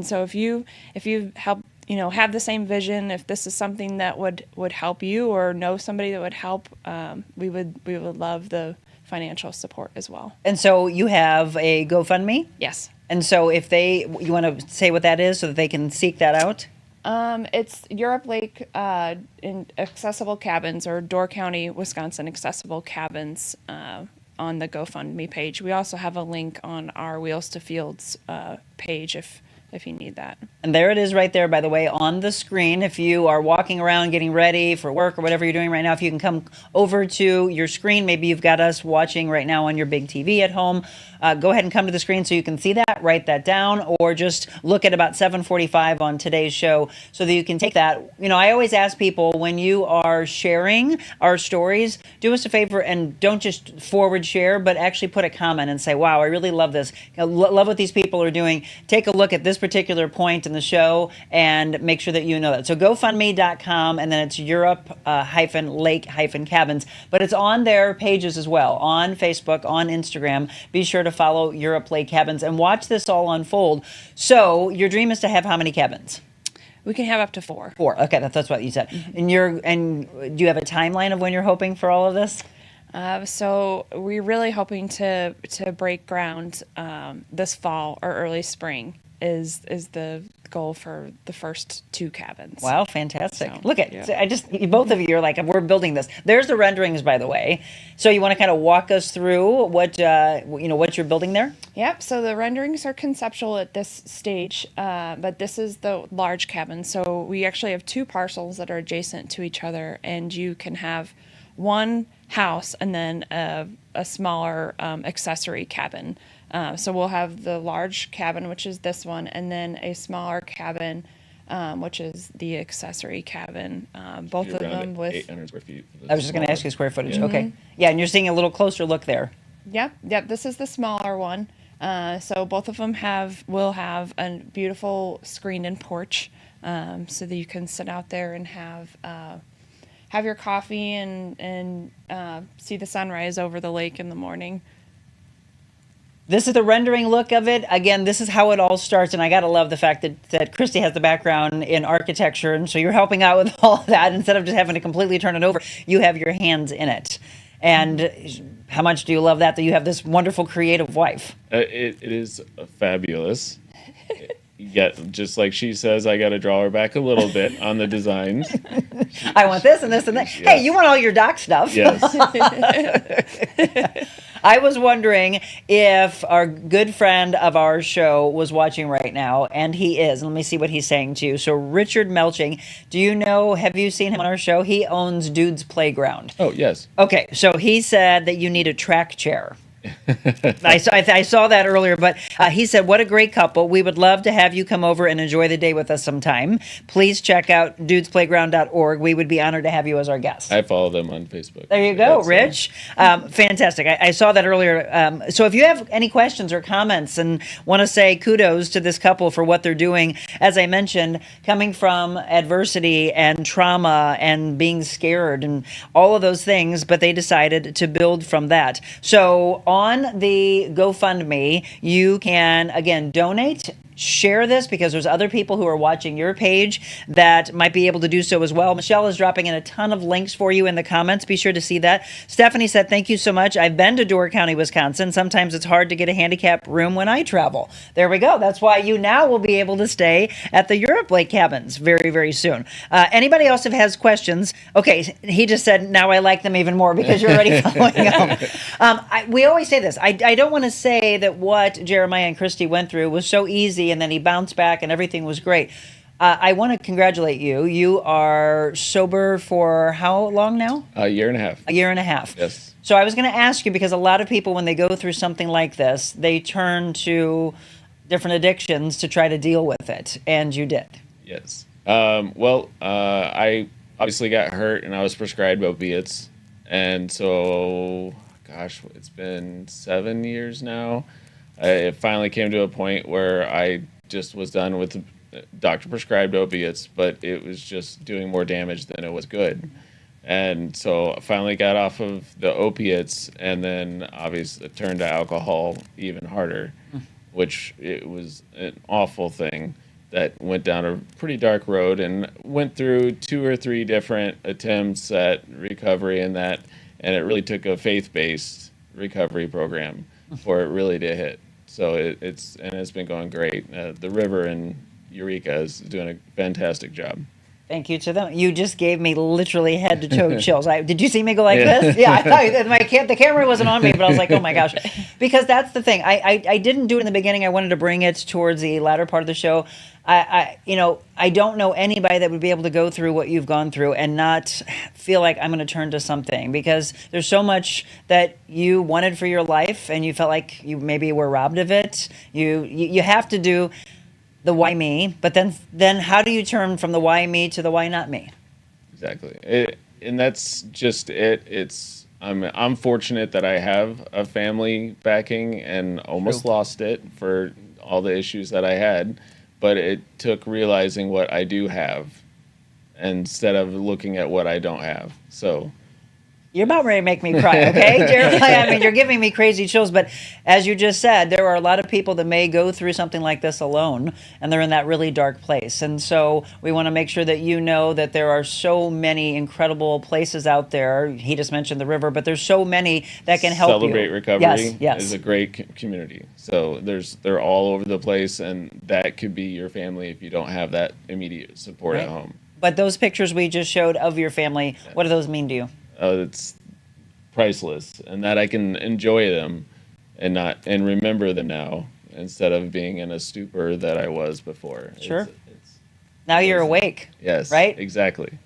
so if you help, have the same vision, if this is something that would help you or know somebody that would help, we would love the financial support as well. And so you have a GoFundMe? Yes. And so you want to say what that is so that they can seek that out? It's Europe Lake in Accessible Cabins, or Door County, Wisconsin Accessible Cabins, on the GoFundMe page. We also have a link on our Wheels to Fields page if you need that. And there it is right there, by the way, on the screen. If you are walking around getting ready for work or whatever you're doing right now, if you can come over to your screen, maybe you've got us watching right now on your big TV at home. Go ahead and come to the screen so you can see that, write that down, or just look at about 7:45 on today's show so that you can take that. You know, I always ask people, when you are sharing our stories, do us a favor and don't just forward share, but actually put a comment and say, wow, I really love this. Love what these people are doing. Take a look at this particular point in the show and make sure that you know that. So GoFundMe.com, and then it's Europe-Lake-Cabins, but it's on their pages as well, on Facebook, on Instagram. Be sure to follow Europe Lake Cabins and watch this all unfold. So your dream is to have how many cabins? We can have up to 4. 4. Okay, that's what you said. Mm-hmm. And do you have a timeline of when you're hoping for all of this? So we're really hoping to break ground this fall or early spring is the goal for the first 2 cabins. Wow, fantastic. So, look at, yeah. Both of you are like, we're building this. There's the renderings, by the way. So you want to kind of walk us through what you're building there? Yep, so the renderings are conceptual at this stage, but this is the large cabin. So we actually have 2 parcels that are adjacent to each other, and you can have one house and then a smaller accessory cabin. So we'll have the large cabin, which is this one, and then a smaller cabin, which is the accessory cabin. Both of them with 800 square feet. I was just going to ask you square footage. Yeah. Okay. Yeah, and you're seeing a little closer look there. Yep. This is the smaller one. So both of them will have a beautiful screened-in porch, so that you can sit out there and have your coffee and see the sunrise over the lake in the morning. This is the rendering look of it. Again, this is how it all starts, and I got to love the fact that Christy has the background in architecture, and so you're helping out with all that. Instead of just having to completely turn it over, you have your hands in it. And how much do you love that you have this wonderful creative wife? It is fabulous. Yet, just like she says, I got to draw her back a little bit on the designs. I want this and this and that. Yes. Hey, you want all your doc stuff. Yes. I was wondering if our good friend of our show was watching right now, and he is. Let me see what he's saying to you. So Richard Melching, have you seen him on our show? He owns Dude's Playground. Oh, yes. Okay, so he said that you need a track chair. I saw that earlier, but he said, what a great couple. We would love to have you come over and enjoy the day with us sometime. Please check out dudesplayground.org. We would be honored to have you as our guest. I follow them on Facebook. There you go, Rich. Fantastic. I saw that earlier. So if you have any questions or comments and want to say kudos to this couple for what they're doing, as I mentioned, coming from adversity and trauma and being scared and all of those things, but they decided to build from that. So on the GoFundMe, you can, again, donate. Share this because there's other people who are watching your page that might be able to do so as well. Michelle is dropping in a ton of links for you in the comments. Be sure to see that. Stephanie said, thank you so much. I've been to Door County, Wisconsin. Sometimes it's hard to get a handicap room when I travel. There we go. That's why you now will be able to stay at the Europe Lake Cabins very, very soon. Anybody else who has questions? Okay, he just said, now I like them even more because you're already following up. We always say this. I don't want to say that what Jeremiah and Christy went through was so easy and then he bounced back and everything was great. I want to congratulate you. You are sober for how long now? A year and a half. A year and a half. Yes. So I was going to ask you, because a lot of people, when they go through something like this, they turn to different addictions to try to deal with it, and you did. Yes. I obviously got hurt and I was prescribed opiates. And so, gosh, it's been 7 years now. It finally came to a point where I just was done with doctor-prescribed opiates, but it was just doing more damage than it was good. And so I finally got off of the opiates, and then obviously it turned to alcohol even harder, which it was an awful thing that went down a pretty dark road and went through 2 or 3 different attempts at recovery and it really took a faith-based recovery program for it really to hit. So it's been going great. The river in Eureka is doing a fantastic job. Thank you to them. You just gave me literally head to toe chills. Did you see me go like this? Yeah, the camera wasn't on me, but I was like, oh my gosh. Because that's the thing. I didn't do it in the beginning. I wanted to bring it towards the latter part of the show. I don't know anybody that would be able to go through what you've gone through and not feel like I'm going to turn to something, because there's so much that you wanted for your life and you felt like you maybe were robbed of it. You have to do the why me, but then how do you turn from the why me to the why not me? Exactly. And that's just it. I'm fortunate that I have a family backing and almost lost it for all the issues that I had, but it took realizing what I do have instead of looking at what I don't have. So you're about ready to make me cry, okay, Jeremiah? I mean, you're giving me crazy chills, but as you just said, there are a lot of people that may go through something like this alone, and they're in that really dark place. And so we want to make sure that you know that there are so many incredible places out there. He just mentioned the river, but there's so many that can help Celebrate you. Recovery Yes. is a great community. So they're all over the place, and that could be your family if you don't have that immediate support at home. But those pictures we just showed of your family, what do those mean to you? It's priceless, and that I can enjoy them and remember them now instead of being in a stupor that I was before. Sure. Now you're awake. Yes. Right? Exactly.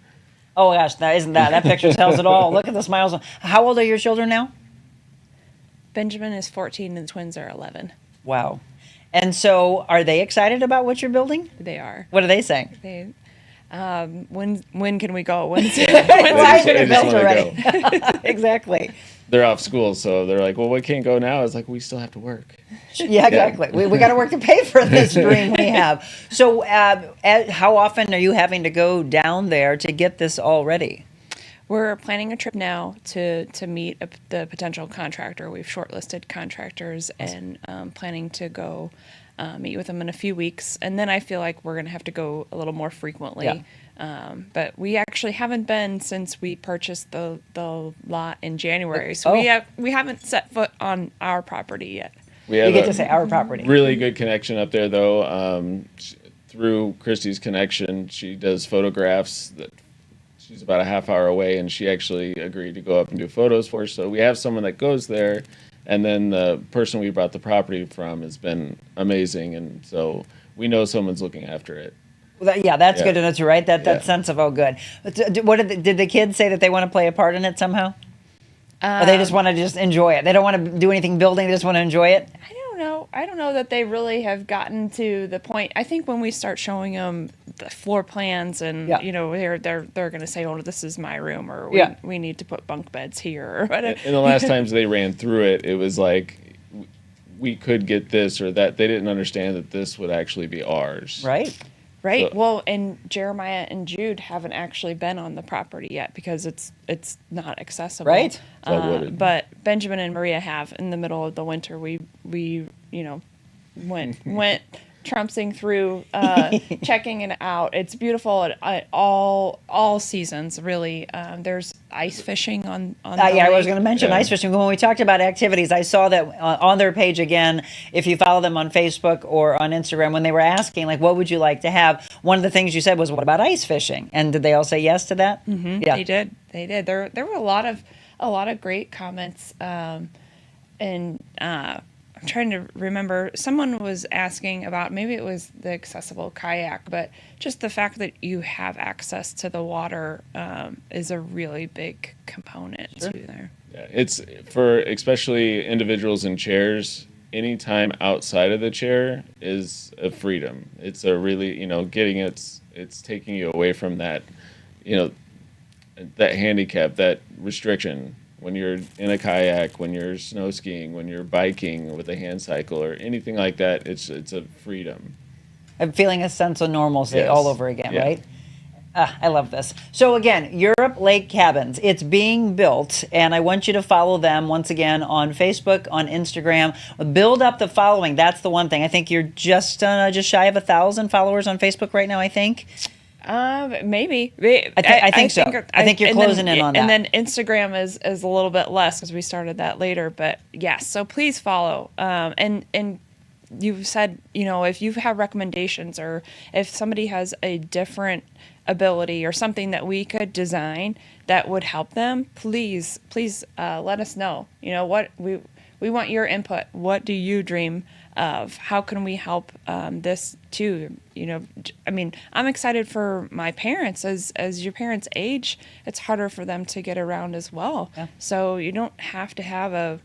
Oh gosh, that picture tells it all. Look at the smiles. How old are your children now? Benjamin is 14 and the twins are 11. Wow. And so are they excited about what you're building? They are. What are they saying? When can we go? When's They just wanna already? go. Exactly. They're off school, so they're like, well, we can't go now. It's like, we still have to work. Yeah, exactly. We got to work to pay for this dream we have. So how often are you having to go down there to get this all ready? We're planning a trip now to meet the potential contractor. We've shortlisted contractors and planning to go meet with them in a few weeks. And then I feel like we're going to have to go a little more frequently. Yeah. But we actually haven't been since we purchased the lot in January. So we haven't set foot on our property yet. We have you get to say our property. Really good connection up there, though. Through Christy's connection, she does photographs. She's about a half hour away, and she actually agreed to go up and do photos for us. So we have someone that goes there, and then the person we bought the property from has been amazing, and so we know someone's looking after it. Yeah, that's good to know too, right? That sense of, oh, good. What did the kids say that they want to play a part in it somehow? Or they just want to just enjoy it? They don't want to do anything building, they just want to enjoy it? I don't know that they really have gotten to the point. I think when we start showing them the floor plans and they're going to say, oh, this is my room, or we need to put bunk beds here or whatever. And the last times they ran through it, it was like we could get this or that. They didn't understand that this would actually be ours. Right. Right. So, well, and Jeremiah and Jude haven't actually been on the property yet because it's not accessible. Right. But Benjamin and Maria have. In the middle of the winter, we went trouncing through, checking it out. It's beautiful at all seasons, really. There's ice fishing on the I was lake. going to mention ice fishing. When we talked about activities, I saw that on their page again, if you follow them on Facebook or on Instagram, when they were asking, like, what would you like to have? One of the things you said was, what about ice fishing? And did they all say yes to that? Mm-hmm. Yeah. They did. There were a lot of great comments, I'm trying to remember. Someone was asking about, maybe it was the accessible kayak, but just the fact that you have access to the water is a really big component to there. Yeah, it's for especially individuals in chairs. Any time outside of the chair is a freedom. It's a really, it's taking you away from that, that handicap, that restriction. When you're in a kayak, when you're snow skiing, when you're biking with a hand cycle or anything like that, it's a freedom. I'm feeling a sense of normalcy all over again, Yeah. right? I love this. So again, Europe Lake Cabins, it's being built, and I want you to follow them once again on Facebook, on Instagram. Build up the following. That's the one thing. I think you're just shy of 1,000 followers on Facebook right now, I think. Maybe. I think so. I think you're closing in on that. And then Instagram is a little bit less because we started that later. But yes, so please follow. And you've said, if you have recommendations or if somebody has a different ability or something that we could design that would help them, please let us know. What we want your input. What do you dream of? How can we help this too? I'm excited for my parents. As your parents age, it's harder for them to get around as well. Yeah. So you don't have to have a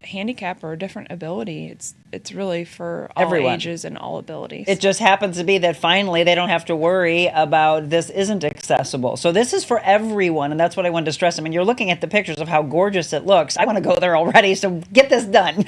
handicap or a different ability. It's really for all Everyone. ages and all abilities. It just happens to be that finally they don't have to worry about this isn't accessible. So this is for everyone, and that's what I wanted to stress. I mean, you're looking at the pictures of how gorgeous it looks. I want to go there already, so get this done.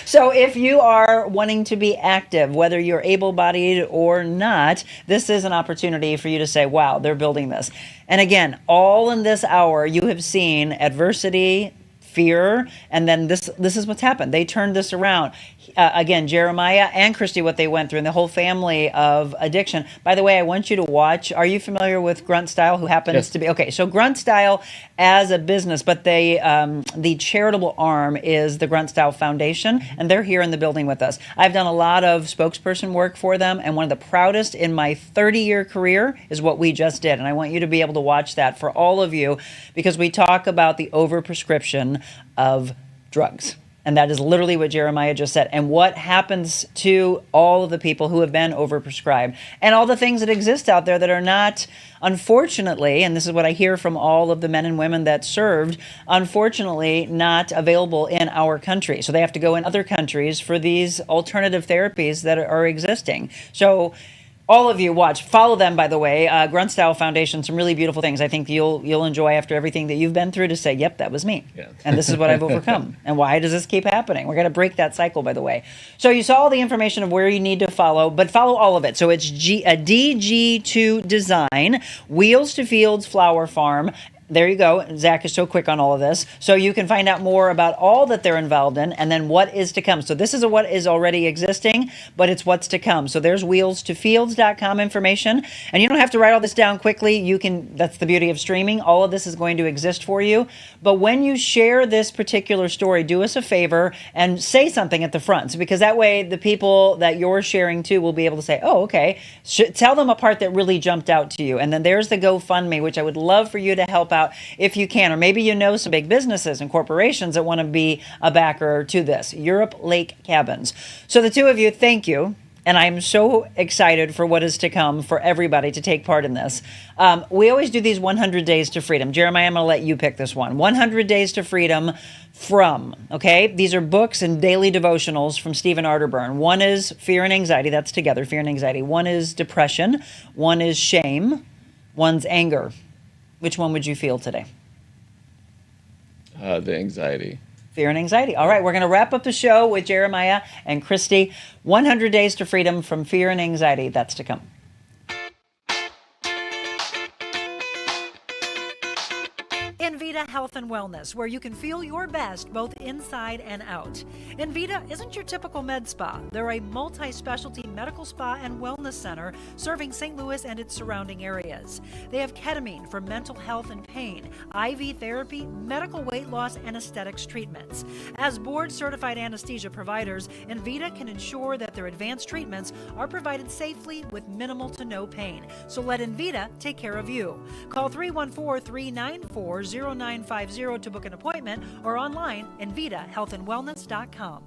So if you are wanting to be active, whether you're able-bodied or not, this is an opportunity for you to say, wow, they're building this. And again, all in this hour, you have seen adversity, fear, and then this is what's happened. They turned this around. Again, Jeremiah and Christy, what they went through, and the whole family of addiction. By the way, I want you to watch. Are you familiar with Grunt Style, who happens to be... Okay, so Grunt Style as a business, but they the charitable arm is the Grunt Style Foundation, and they're here in the building with us. I've done a lot of spokesperson work for them, and one of the proudest in my 30-year career is what we just did, and I want you to be able to watch that for all of you, because we talk about the overprescription of drugs. And that is literally what Jeremiah just said. And what happens to all of the people who have been overprescribed and all the things that exist out there that are not, unfortunately, and this is what I hear from all of the men and women that served, unfortunately not available in our country. So they have to go in other countries for these alternative therapies that are existing. So all of you watch, follow them, by the way, Grunt Style Foundation, some really beautiful things I think you'll enjoy after everything that you've been through to say, yep, that was me. Yeah. And this is what I've overcome. And why does this keep happening? We're going to break that cycle, by the way. So you saw all the information of where you need to follow, but follow all of it. So it's DG2 Design, Wheels to Fields Flower Farm. There you go. Zach is so quick on all of this. So you can find out more about all that they're involved in and then what is to come. So this is what is already existing, but it's what's to come. So there's wheelstofields.com information. And you don't have to write all this down quickly. You can, that's the beauty of streaming. All of this is going to exist for you. But when you share this particular story, do us a favor and say something at the front. Because that way the people that you're sharing to will be able to say, oh, okay. Tell them a part that really jumped out to you. And then there's the GoFundMe, which I would love for you to help out if you can, or maybe you know some big businesses and corporations that want to be a backer to this. Europe Lake Cabins. So the two of you, thank you. And I'm so excited for what is to come for everybody to take part in this. We always do these 100 Days to Freedom. Jeremiah, I'm going to let you pick this one. 100 Days to Freedom from, okay? These are books and daily devotionals from Stephen Arterburn. One is fear and anxiety. That's together, fear and anxiety. One is depression. One is shame. One's anger. Which one would you feel today? The anxiety. Fear and anxiety. All right, we're going to wrap up the show with Jeremiah and Christy. 100 Days to Freedom from Fear and Anxiety. That's to come. Envita Health and Wellness, where you can feel your best both inside and out. Envita isn't your typical med spa. They're a multi-specialty medical spa and wellness center serving St. Louis and its surrounding areas. They have ketamine for mental health and pain, IV therapy, medical weight loss, and aesthetics treatments. As board-certified anesthesia providers, Envita can ensure that their advanced treatments are provided safely with minimal to no pain. So let Envita take care of you. Call 314-394-0950 to book an appointment or online envitahealthandwellness.com.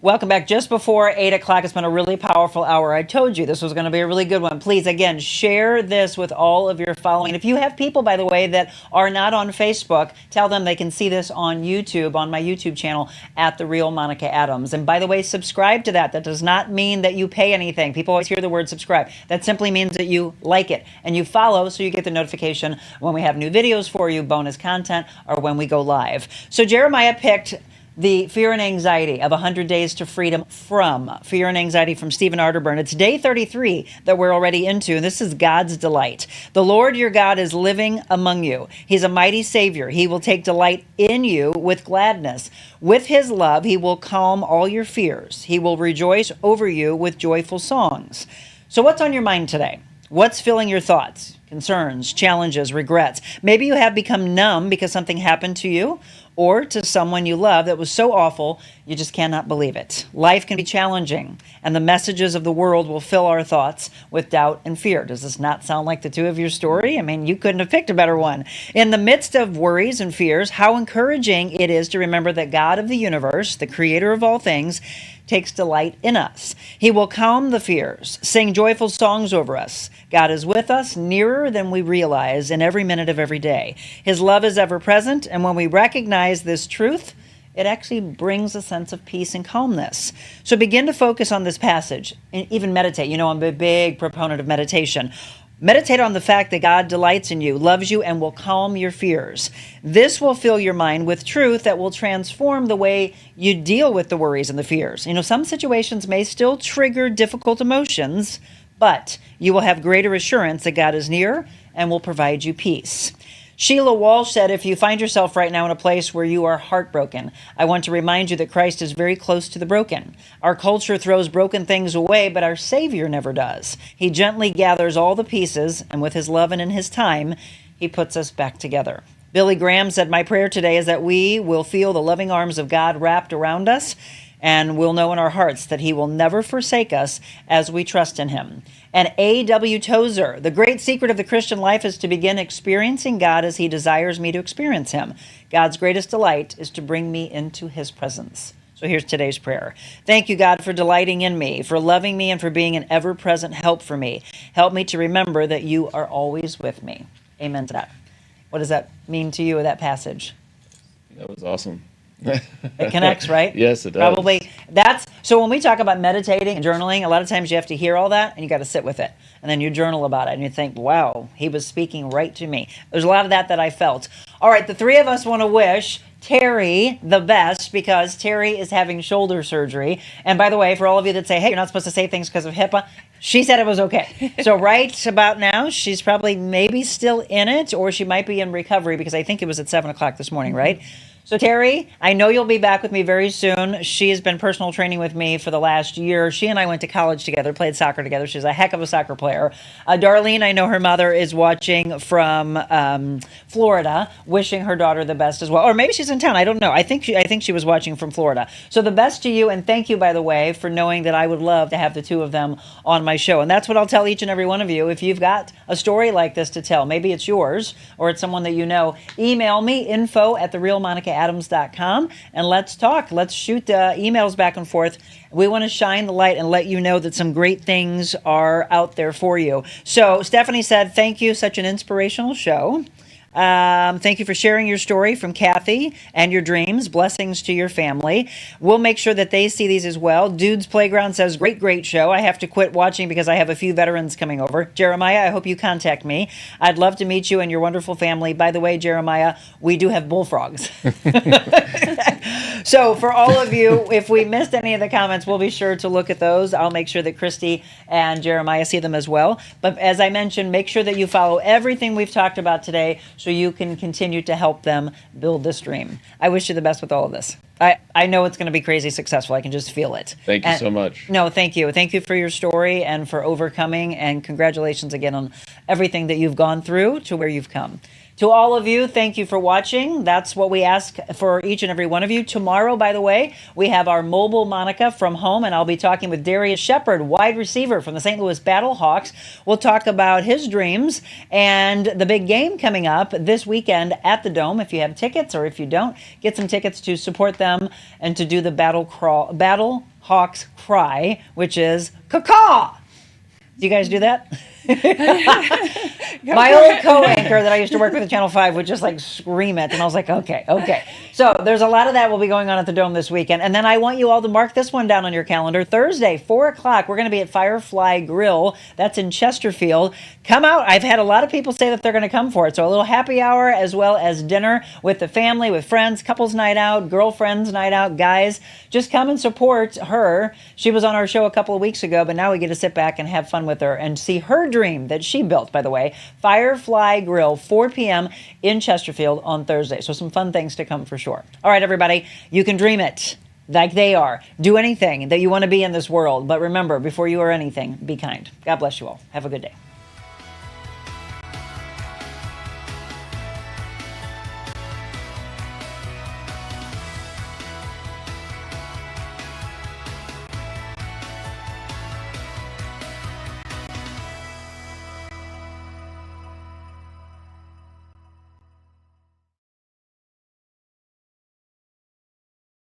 Welcome back. Just before 8 o'clock, it's been a really powerful hour. I told you this was going to be a really good one. Please, again, share this with all of your following. And if you have people, by the way, that are not on Facebook, tell them they can see this on YouTube, on my YouTube channel, at TheRealMonicaAdams. And by the way, subscribe to that. That does not mean that you pay anything. People always hear the word subscribe. That simply means that you like it and you follow so you get the notification when we have new videos for you, bonus content, or when we go live. So Jeremiah picked the fear and anxiety of 100 Days to Freedom from Fear and Anxiety from Stephen Arterburn. It's day 33 that we're already into, and this is God's delight. The Lord your God is living among you. He's a mighty Savior. He will take delight in you with gladness. With his love, he will calm all your fears. He will rejoice over you with joyful songs. So what's on your mind today? What's filling your thoughts? concerns, challenges, regrets. Maybe you have become numb because something happened to you or to someone you love that was so awful you just cannot believe it. Life can be challenging, and the messages of the world will fill our thoughts with doubt and fear. Does this not sound like the two of your story? I mean, you couldn't have picked a better one. In the midst of worries and fears, how encouraging it is to remember that God of the universe, the creator of all things, takes delight in us. He will calm the fears, sing joyful songs over us. God is with us, nearer than we realize in every minute of every day. His love is ever present, and when we recognize this truth, it actually brings a sense of peace and calmness. So begin to focus on this passage and even meditate. You know, I'm a big proponent of meditation. Meditate on the fact that God delights in you, loves you, and will calm your fears. This will fill your mind with truth that will transform the way you deal with the worries and the fears. You know, some situations may still trigger difficult emotions, but you will have greater assurance that God is near and will provide you peace. Sheila Walsh said, if you find yourself right now in a place where you are heartbroken, I want to remind you that Christ is very close to the broken. Our culture throws broken things away, but our Savior never does. He gently gathers all the pieces, and with his love and in his time, he puts us back together. Billy Graham said, my prayer today is that we will feel the loving arms of God wrapped around us, and we'll know in our hearts that he will never forsake us as we trust in him. And A.W. Tozer, the great secret of the Christian life is to begin experiencing God as he desires me to experience him. God's greatest delight is to bring me into his presence. So here's today's prayer. Thank you, God, for delighting in me, for loving me, and for being an ever-present help for me. Help me to remember that you are always with me. Amen to that. What does that mean to you, that passage? That was awesome. It connects, right? Yes, it does. Probably. So when we talk about meditating and journaling, a lot of times you have to hear all that and you got to sit with it. And then you journal about it and you think, wow, he was speaking right to me. There's a lot of that I felt. All right, the three of us want to wish Terry the best because Terry is having shoulder surgery. And by the way, for all of you that say, hey, you're not supposed to say things because of HIPAA, she said it was okay. So right about now, she's probably maybe still in it, or she might be in recovery because I think it was at 7 o'clock this morning, right? So Terry, I know you'll be back with me very soon. She has been personal training with me for the last year. She and I went to college together, played soccer together. She's a heck of a soccer player. Darlene, I know her mother is watching from Florida, wishing her daughter the best as well. Or maybe she's in town. I don't know. I think she was watching from Florida. So the best to you, and thank you, by the way, for knowing that I would love to have the two of them on my show. And that's what I'll tell each and every one of you. If you've got a story like this to tell, maybe it's yours or it's someone that you know, email me, info@TheRealMonicaAdams.com, and let's talk. Let's shoot emails back and forth. We want to shine the light and let you know that some great things are out there for you. So Stephanie said, thank you, such an inspirational show. Thank you for sharing your story from Kathy and your dreams. Blessings to your family. We'll make sure that they see these as well. Dude's Playground says, great show. I have to quit watching because I have a few veterans coming over. Jeremiah, I hope you contact me. I'd love to meet you and your wonderful family. By the way, Jeremiah, we do have bullfrogs. So for all of you, if we missed any of the comments, we'll be sure to look at those. I'll make sure that Christy and Jeremiah see them as well. But as I mentioned, make sure that you follow everything we've talked about today so you can continue to help them build this dream. I wish you the best with all of this. I know it's going to be crazy successful. I can just feel it. Thank you so much. No, thank you. Thank you for your story and for overcoming, and congratulations again on everything that you've gone through to where you've come. To all of you, thank you for watching. That's what we ask for each and every one of you. Tomorrow, by the way, we have our mobile Monica from home, and I'll be talking with Darius Shepard, wide receiver from the St. Louis Battlehawks. We'll talk about his dreams and the big game coming up this weekend at the Dome. If you have tickets, or if you don't, get some tickets to support them and to do the Battlehawks cry, which is caw-caw. Do you guys do that? My old co-anchor that I used to work with at Channel 5 would just like scream it, and I was like, okay. So there's a lot of that will be going on at the Dome this weekend. And then I want you all to mark this one down on your calendar. Thursday, 4 o'clock, we're going to be at Firefly Grill. That's in Chesterfield. Come out. I've had a lot of people say that they're going to come for it. So a little happy hour as well as dinner with the family, with friends, couples night out, girlfriends night out, guys. Just come and support her. She was on our show a couple of weeks ago, but now we get to sit back and have fun with her and see her dream that she built, by the way. Firefly Grill, 4 p.m. in Chesterfield on Thursday. So some fun things to come for sure. All right, everybody, you can dream it like they are. Do anything that you want to be in this world. But remember, before you are anything, be kind. God bless you all. Have a good day.